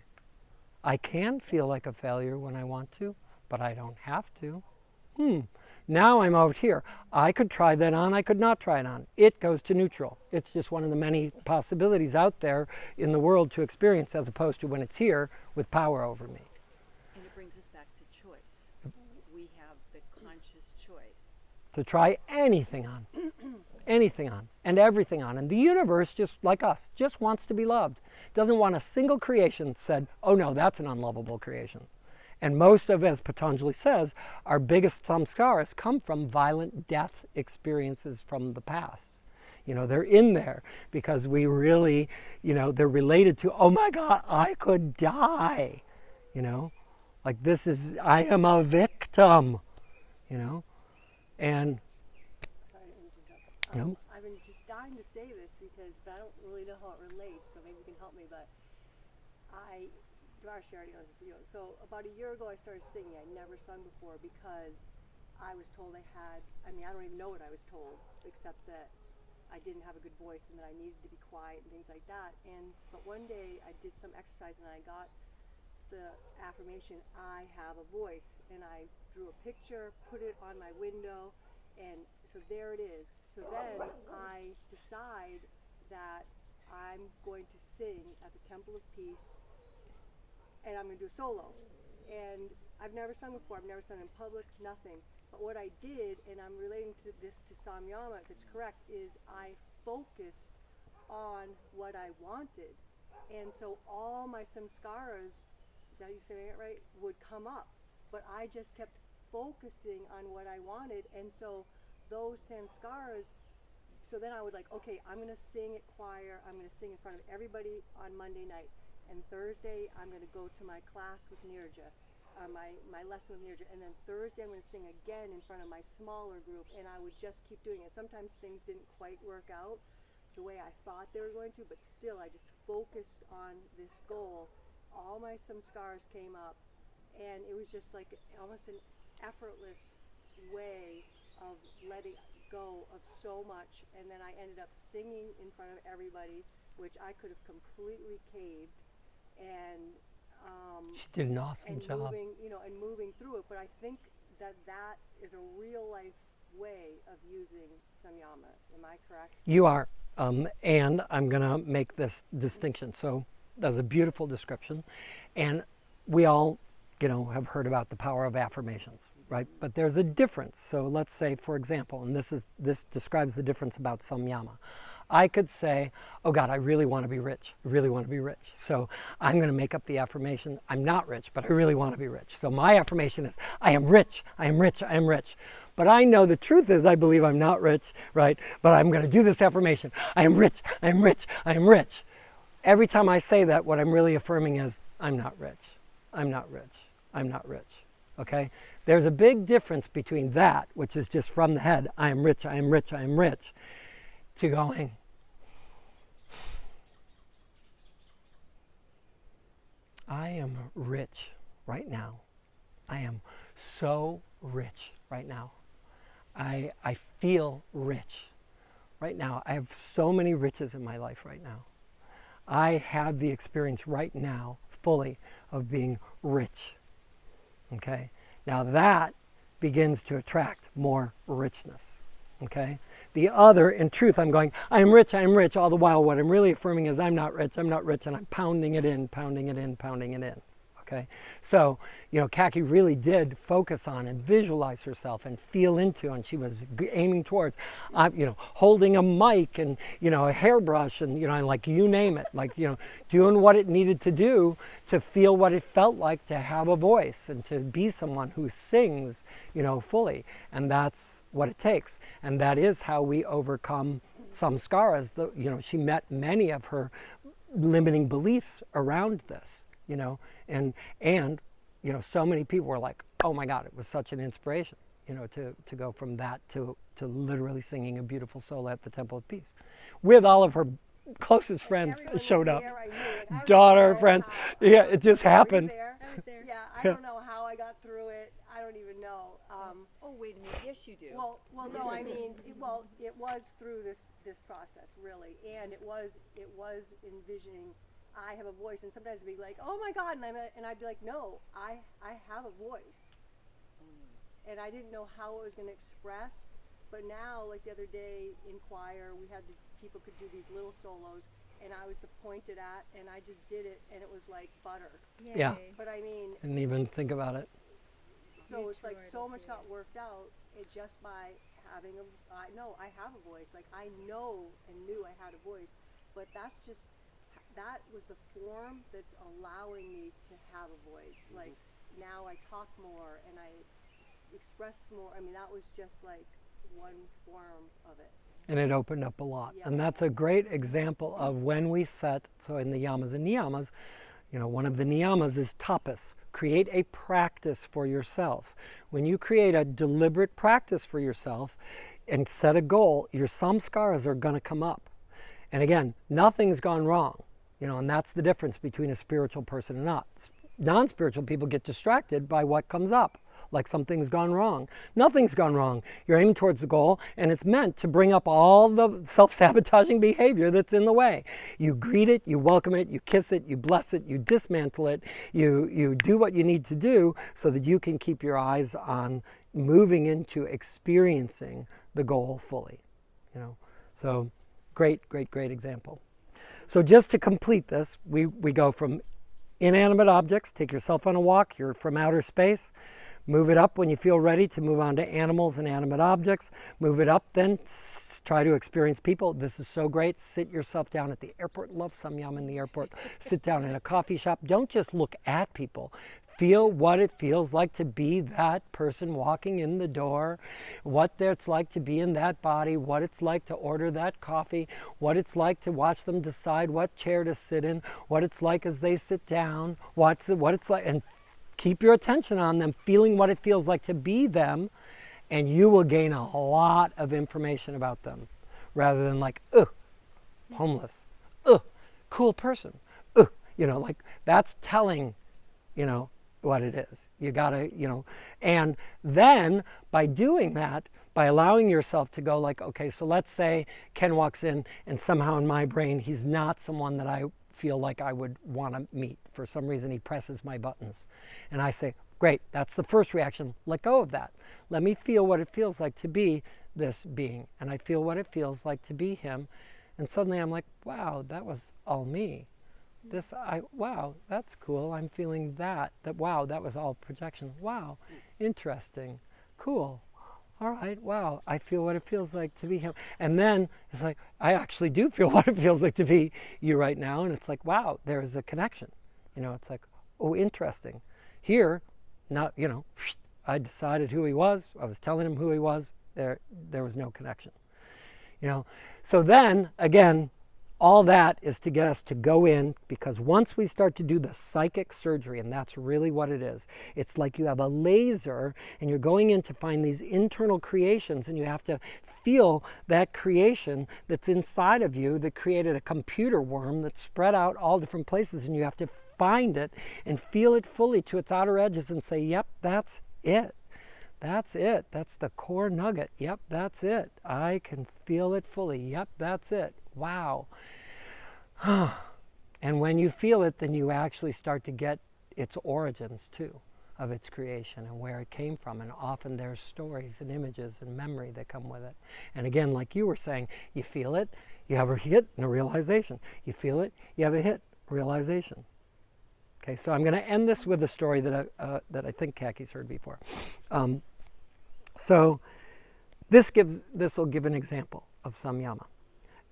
S1: I can feel like a failure when I want to, but I don't have to. Now I'm out here. I could try that on, I could not try it on. It goes to neutral. It's just one of the many possibilities out there in the world to experience, as opposed to when it's here with power over me.
S5: And it brings us back to choice. We have the conscious choice
S1: To try anything on. Anything on. And everything on. And the universe, just like us, just wants to be loved. Doesn't want a single creation said, oh no, that's an unlovable creation. And most of, as Patanjali says, our biggest samskaras come from violent death experiences from the past. They're in there because we really, they're related to, oh my God, I could die. Like this is, I am a victim, and
S6: Sorry to interrupt. I've been just dying to say this because I don't really know how it relates, so maybe you can help me. But Darcy already knows this video. So about a year ago, I started singing. I'd never sung before because I was told I don't even know what I was told, except that I didn't have a good voice and that I needed to be quiet and things like that. But one day I did some exercise and I got the affirmation, I have a voice, and I drew a picture, put it on my window, and so there it is. So then I decide that I'm going to sing at the Temple of Peace, and I'm going to do a solo. And I've never sung before, I've never sung in public, nothing. But what I did, and I'm relating to this to Samyama, if it's correct, is I focused on what I wanted. And so all my samskaras, is that you saying it right, would come up. But I just kept focusing on what I wanted, and so those samskaras so then I would like, okay, I'm going to sing at choir. I'm going to sing in front of everybody on Monday night. And Thursday, I'm going to go to my class with Nirja, my lesson with Nirja. And then Thursday, I'm going to sing again in front of my smaller group. And I would just keep doing it. Sometimes things didn't quite work out the way I thought they were going to, but still, I just focused on this goal. All my samskaras came up, and it was just like almost an effortless way of letting go of so much. And then I ended up singing in front of everybody, which I could have completely caved, and
S1: She did an awesome job.
S6: moving, and moving through it. But I think that is a real life way of using samyama. Am I correct?
S1: You are, and I'm going to make this distinction. So that was a beautiful description, and we all, have heard about the power of affirmations, right? But there's a difference. So let's say, for example, and this describes the difference about samyama. I could say, oh God, I really want to be rich. I really want to be rich. So I'm going to make up the affirmation, I'm not rich, but I really want to be rich. So my affirmation is, I am rich, I am rich, I am rich. But I know the truth is I believe I'm not rich, right? But I'm going to do this affirmation, I am rich, I am rich, I am rich. Every time I say that, what I'm really affirming is, I'm not rich, I'm not rich, I'm not rich. Okay? There's a big difference between that, which is just from the head, I am rich, I am rich, I am rich, to going, I am rich right now. I am so rich right now. I feel rich right now. I have so many riches in my life right now. I have the experience right now fully of being rich. Okay? Now that begins to attract more richness. Okay? The other, in truth, I'm going, I am rich, all the while what I'm really affirming is I'm not rich, and I'm pounding it in, pounding it in, pounding it in. Okay? So, Kaki really did focus on and visualize herself and feel into, and she was aiming towards, holding a mic and, a hairbrush and, and like you name it, like, doing what it needed to do to feel what it felt like to have a voice and to be someone who sings, fully. And that's what it takes. And that is how we overcome samskaras. She met many of her limiting beliefs around this, and so many people were like, oh my God, it was such an inspiration, to go from that to literally singing a beautiful solo at the Temple of Peace with all of her closest friends showed up. Daughter, friends. Yeah, it just happened.
S4: I was there.
S6: Yeah, I don't know how I got through it. I don't even know.
S5: Oh, wait a minute. Yes, you do.
S6: Well, no, I mean, it was through this process, really, and it was envisioning. I have a voice, and sometimes it'd be like, oh my God, and I'd be like, no, I have a voice, and I didn't know how it was going to express, but now, like the other day in choir, we had people could do these little solos, and I was the pointed at, and I just did it, and it was like butter.
S4: Yay.
S1: Yeah.
S6: But I mean,
S1: Didn't even think about it.
S6: so it's like so much got worked out just by having I have a voice. Like I know and knew I had a voice, but that was the form that's allowing me to have a voice. Like now I talk more and I express more. I mean, that was just like one form of it.
S1: And it opened up a lot.
S6: Yeah.
S1: And that's a great example of when we set, so in the yamas and niyamas, one of the niyamas is tapas. Create a practice for yourself. When you create a deliberate practice for yourself and set a goal, your samskaras are going to come up. And again, nothing's gone wrong, and that's the difference between a spiritual person and not. Non-spiritual people get distracted by what comes up, like something's gone wrong. Nothing's gone wrong. You're aiming towards the goal, and it's meant to bring up all the self-sabotaging behavior that's in the way. You greet it, you welcome it, you kiss it, you bless it, you dismantle it, you do what you need to do so that you can keep your eyes on moving into experiencing the goal fully. So great example. So just to complete this, we go from inanimate objects, take yourself on a walk, you're from outer space. Move it up when you feel ready to move on to animals and animate objects. Move it up then, try to experience people. This is so great. Sit yourself down at the airport. Love Samyama in the airport. Sit down in a coffee shop. Don't just look at people. Feel what it feels like to be that person walking in the door, what it's like to be in that body, what it's like to order that coffee, what it's like to watch them decide what chair to sit in, what it's like as they sit down, what it's like, and keep your attention on them, feeling what it feels like to be them, and you will gain a lot of information about them, rather than like, ugh, homeless, ugh, cool person, ugh, like that's telling, what it is. You gotta, and then by doing that, by allowing yourself to go like, okay, so let's say Ken walks in and somehow in my brain, he's not someone that I feel like I would want to meet. For some reason, he presses my buttons. And I say, great, that's the first reaction. Let go of that. Let me feel what it feels like to be this being. And I feel what it feels like to be him. And suddenly I'm like, wow, that was all me. Wow, that's cool. I'm feeling that. Wow, that was all projection. Wow, interesting, cool. All right, wow, I feel what it feels like to be him. And then it's like, I actually do feel what it feels like to be you right now. And it's like, wow, there is a connection. It's like, oh, interesting. Here, not, I decided who he was. I was telling him who he was. There was no connection. So then, again, all that is to get us to go in, because once we start to do the psychic surgery, and that's really what it is, it's like you have a laser and you're going in to find these internal creations, and you have to feel that creation that's inside of you that created a computer worm that's spread out all different places, and you have to find it and feel it fully to its outer edges and say, yep, that's it. That's it. That's the core nugget. Yep, that's it. I can feel it fully. Yep, that's it. Wow. And when you feel it, then you actually start to get its origins too, of its creation and where it came from. And often there's stories and images and memory that come with it. And again, like you were saying, you feel it, you have a hit and a realization. You feel it, you have a hit, realization. Okay, so I'm going to end this with a story that I think Kaki's heard before. So this will give an example of Samyama,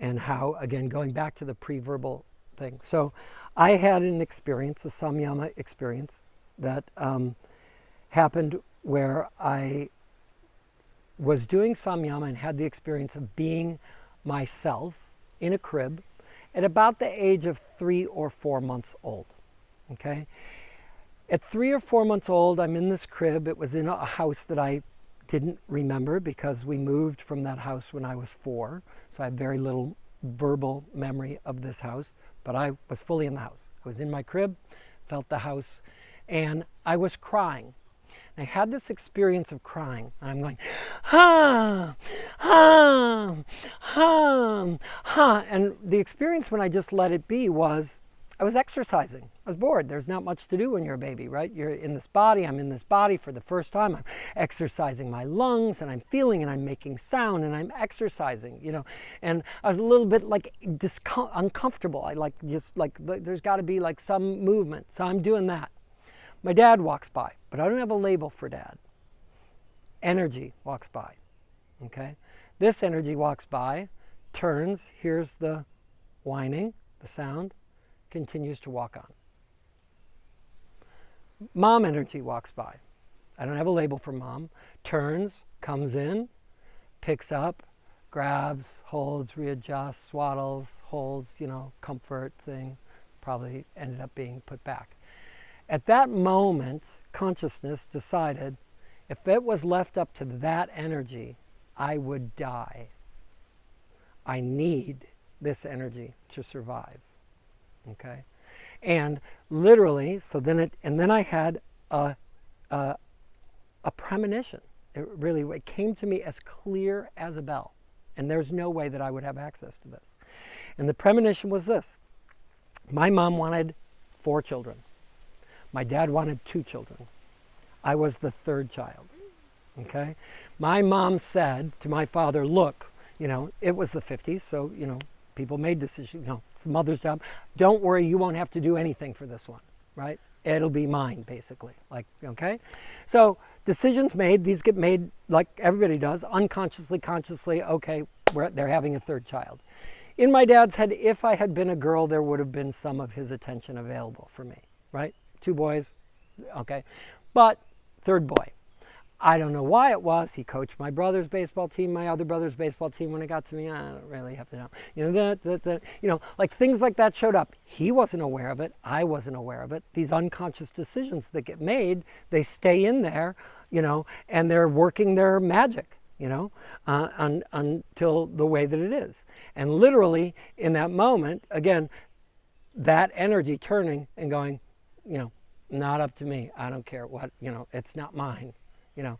S1: and how, again, going back to the pre-verbal thing. So I had an experience, a Samyama experience, that happened where I was doing Samyama and had the experience of being myself in a crib at about the age of 3 or 4 months old. Okay? At 3 or 4 months old, I'm in this crib. It was in a house that I didn't remember because we moved from that house when I was 4. So I have very little verbal memory of this house, but I was fully in the house. I was in my crib, felt the house, and I was crying. I had this experience of crying, and I'm going, ha, ha, ha, ha. And the experience when I just let it be was, I was exercising. I was bored. There's not much to do when you're a baby, right? You're in this body. I'm in this body for the first time. I'm exercising my lungs, and I'm feeling, and I'm making sound, and I'm exercising, And I was a little bit like uncomfortable. I there's got to be like some movement. So I'm doing that. My dad walks by, but I don't have a label for dad. Energy walks by, okay? This energy walks by, turns, hears the whining, the sound, continues to walk on. Mom energy walks by. I don't have a label for mom. Turns, comes in, picks up, grabs, holds, readjusts, swaddles, holds, comfort thing, probably ended up being put back. At that moment, consciousness decided if it was left up to that energy, I would die. I need this energy to survive. Okay? And literally, then I had a premonition. It came to me as clear as a bell. And there's no way that I would have access to this. And the premonition was this. My mom wanted 4 children. My dad wanted 2 children. I was the 3rd child. Okay? My mom said to my father, look, it was the 50s, so, people made decisions, it's the mother's job. Don't worry, you won't have to do anything for this one, right? It'll be mine, basically. Okay? So decisions made, these get made like everybody does, unconsciously, consciously, okay, they're having a 3rd child. In my dad's head, if I had been a girl, there would have been some of his attention available for me, right? 2 boys, okay? But third boy. I don't know why it was. He coached my brother's baseball team, my other brother's baseball team. When it got to me, I don't really have to know. You know, like things like that showed up. He wasn't aware of it. I wasn't aware of it. These unconscious decisions that get made, they stay in there, you know, and they're working their magic, you know, until the way that it is. And literally in that moment, again, that energy turning and going, you know, not up to me. I don't care what, you know, it's not mine. You know,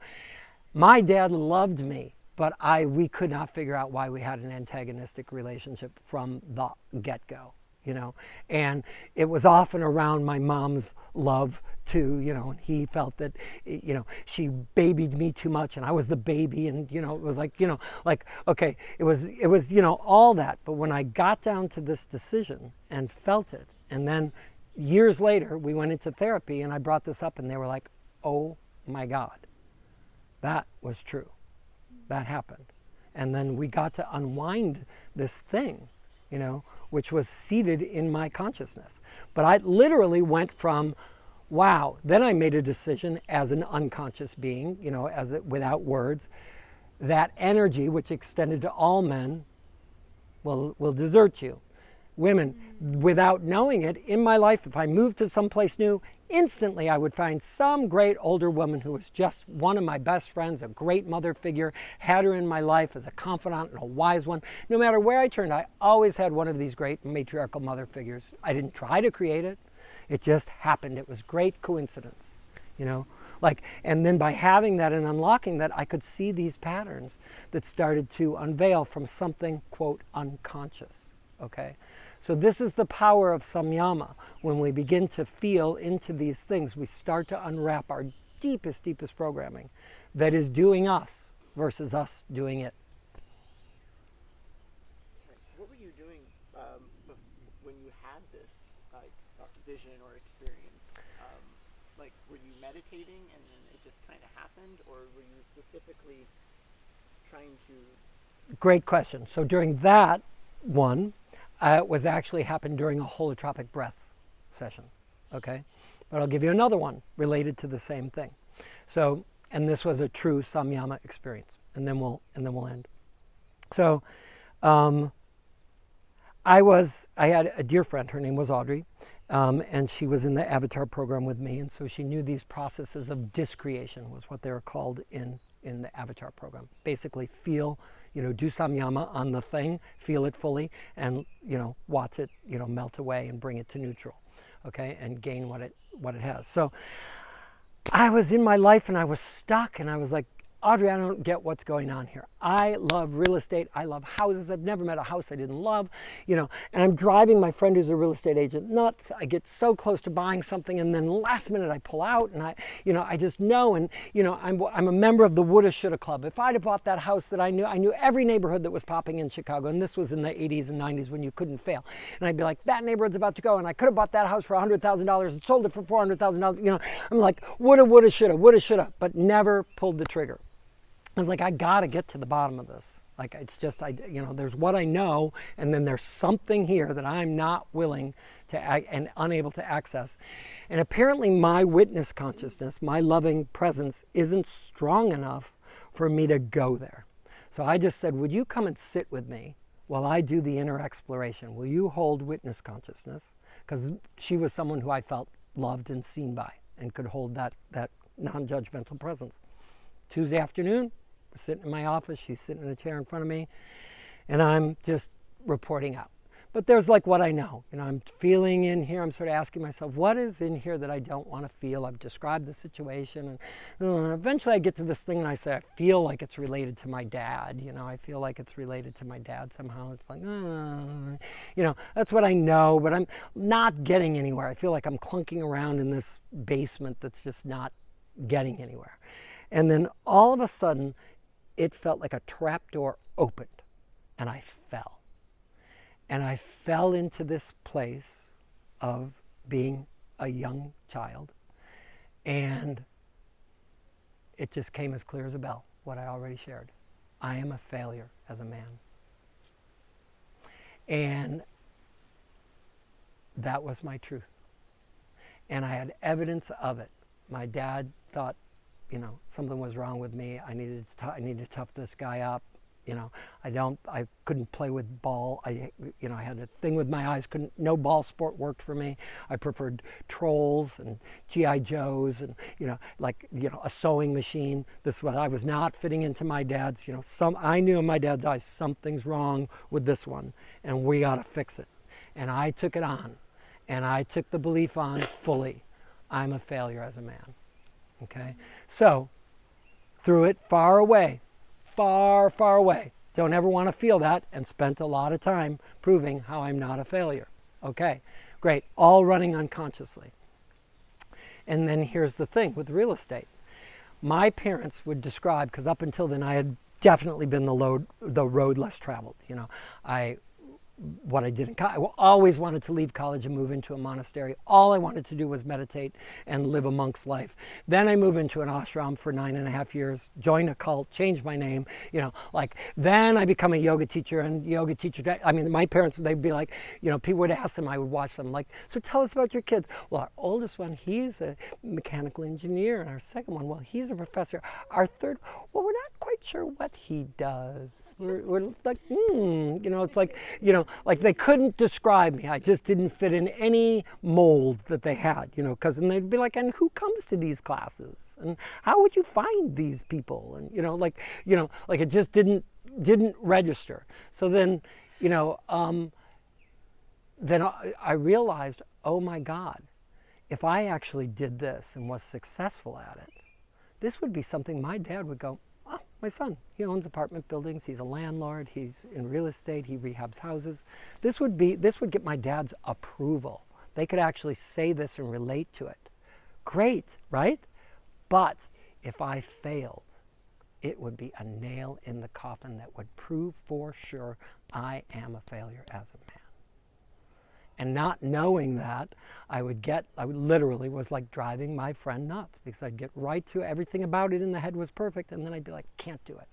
S1: my dad loved me, but we could not figure out why we had an antagonistic relationship from the get-go, you know. And it was often around my mom's love too, you know, and he felt that, you know, she babied me too much and I was the baby, and, you know, it was like, you know, like, okay, it was, you know, all that. But when I got down to this decision and felt it, and then years later we went into therapy and I brought this up and they were like, oh my God. That was true. That happened. And then we got to unwind this thing, you know, which was seated in my consciousness. But I literally went from, wow, then I made a decision as an unconscious being, you know, without words, that energy which extended to all men will desert you. Women, without knowing it, in my life, if I moved to someplace new, instantly I would find some great older woman who was just one of my best friends, a great mother figure, had her in my life as a confidant and a wise one. No matter where I turned, I always had one of these great matriarchal mother figures. I didn't try to create it. It just happened. It was great coincidence, you know? Like, and then by having that and unlocking that, I could see these patterns that started to unveil from something, quote, unconscious, okay? So this is the power of Samyama. When we begin to feel into these things, we start to unwrap our deepest, deepest programming that is doing us versus us doing it.
S3: What were you doing when you had this vision or experience? Like, were you meditating and then it just kind of happened, or were you specifically trying to?
S1: Great question. So during that one, it was actually happened during a holotropic breath session, okay? But I'll give you another one related to the same thing. So, and this was a true Samyama experience, and then we'll end. So, I had a dear friend. Her name was Audrey, and she was in the Avatar program with me, and so she knew these processes of discreation was what they were called in the Avatar program. Basically, feel. You know, do Samyama on the thing, feel it fully, and, you know, watch it, you know, melt away and bring it to neutral, okay, and gain what it has. So I was in my life and I was stuck and I was like, Audrey, I don't get what's going on here. I love real estate. I love houses. I've never met a house I didn't love, you know, and I'm driving my friend who's a real estate agent nuts. I get so close to buying something and then last minute I pull out and I just know, and, you know, I'm a member of the Woulda Shoulda Club. If I'd have bought that house that I knew every neighborhood that was popping in Chicago, and this was in the 80s and 90s when you couldn't fail. And I'd be like, that neighborhood's about to go, and I could have bought that house for $100,000 and sold it for $400,000. You know, I'm like, woulda, shoulda, but never pulled the trigger. I was like, I gotta get to the bottom of this. Like, it's just, you know, there's what I know, and then there's something here that I'm not willing to and unable to access. And apparently my witness consciousness, my loving presence, isn't strong enough for me to go there. So I just said, would you come and sit with me while I do the inner exploration? Will you hold witness consciousness? Because she was someone who I felt loved and seen by and could hold that non-judgmental presence. Tuesday afternoon, we're sitting in my office, she's sitting in a chair in front of me, and I'm just reporting out. But there's like what I know. You know, I'm feeling in here, I'm sort of asking myself, what is in here that I don't want to feel? I've described the situation, and eventually I get to this thing and I say, I feel like it's related to my dad. You know, I feel like it's related to my dad somehow. It's like, you know, that's what I know, but I'm not getting anywhere. I feel like I'm clunking around in this basement that's just not getting anywhere. And then all of a sudden, it felt like a trap door opened, and I fell. And I fell into this place of being a young child, and it just came as clear as a bell, what I already shared. I am a failure as a man. And that was my truth. And I had evidence of it My dad thought, something was wrong with me. I needed to tough this guy up. I couldn't play with ball. I had a thing with my eyes. No ball sport worked for me. I preferred trolls and GI Joes and a sewing machine. I was not fitting into my dad's. I knew in my dad's eyes something's wrong with this one, and we got to fix it. And I took it on, and I took the belief on fully. I'm a failure as a man. Okay, so threw it far away. Far, far away. Don't ever want to feel that, and spent a lot of time proving how I'm not a failure. Okay, great. All running unconsciously. And then here's the thing with real estate. My parents would describe, because up until then I had definitely been the road less traveled. What I did in college. I always wanted to leave college and move into a monastery. All I wanted to do was meditate and live a monk's life. Then I moved into an ashram for 9.5 years, joined a cult, changed my name, then I become a yoga teacher my parents, they'd be like, people would ask them, I would watch them like, so tell us about your kids. Well, our oldest one, he's a mechanical engineer, and our second one, well, he's a professor. Our third, well, we're not quite sure what he does. We're like, it's like they couldn't describe me. I just didn't fit in any mold that they had, and they'd be like, and who comes to these classes? And how would you find these people? And, it just didn't register. So then, then I realized, oh my God, if I actually did this and was successful at it, this would be something my dad would go, oh, my son, he owns apartment buildings, he's a landlord, he's in real estate, he rehabs houses. This would get my dad's approval. They could actually say this and relate to it. Great, right? But if I failed, it would be a nail in the coffin that would prove for sure I am a failure as a man. And not knowing that, I literally was like driving my friend nuts, because I'd get right to everything about it in the head was perfect, and then I'd be like, can't do it.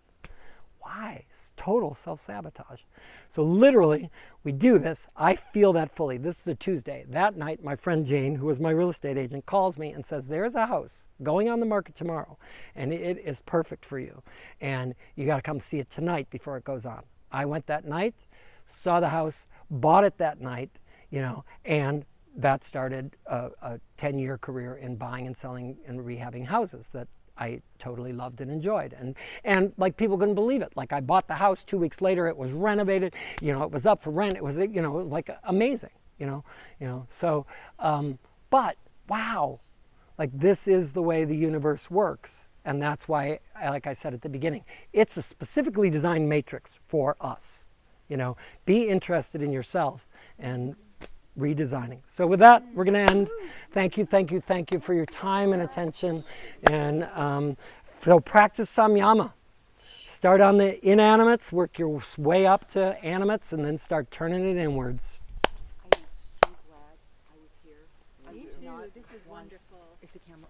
S1: Why? It's total self-sabotage. So literally, we do this. I feel that fully. This is a Tuesday. That night, my friend Jane, who was my real estate agent, calls me and says, there's a house going on the market tomorrow, and it is perfect for you. And you got to come see it tonight before it goes on. I went that night, saw the house, bought it that night, and that started a 10-year career in buying and selling and rehabbing houses that I totally loved and enjoyed. And like, people couldn't believe it. Like, I bought the house, 2 weeks later it was renovated, it was up for rent. It was, it was like amazing, So, but wow, like, this is the way the universe works. And that's why, like I said at the beginning, it's a specifically designed matrix for us. Be interested in yourself and redesigning. So with that, we're going to end. Thank you for your time and attention. And so practice Samyama. Start on the inanimates, work your way up to animates, and then start turning it inwards.
S5: I am so glad I was here.
S4: Me too. This was wonderful.
S5: Is the camera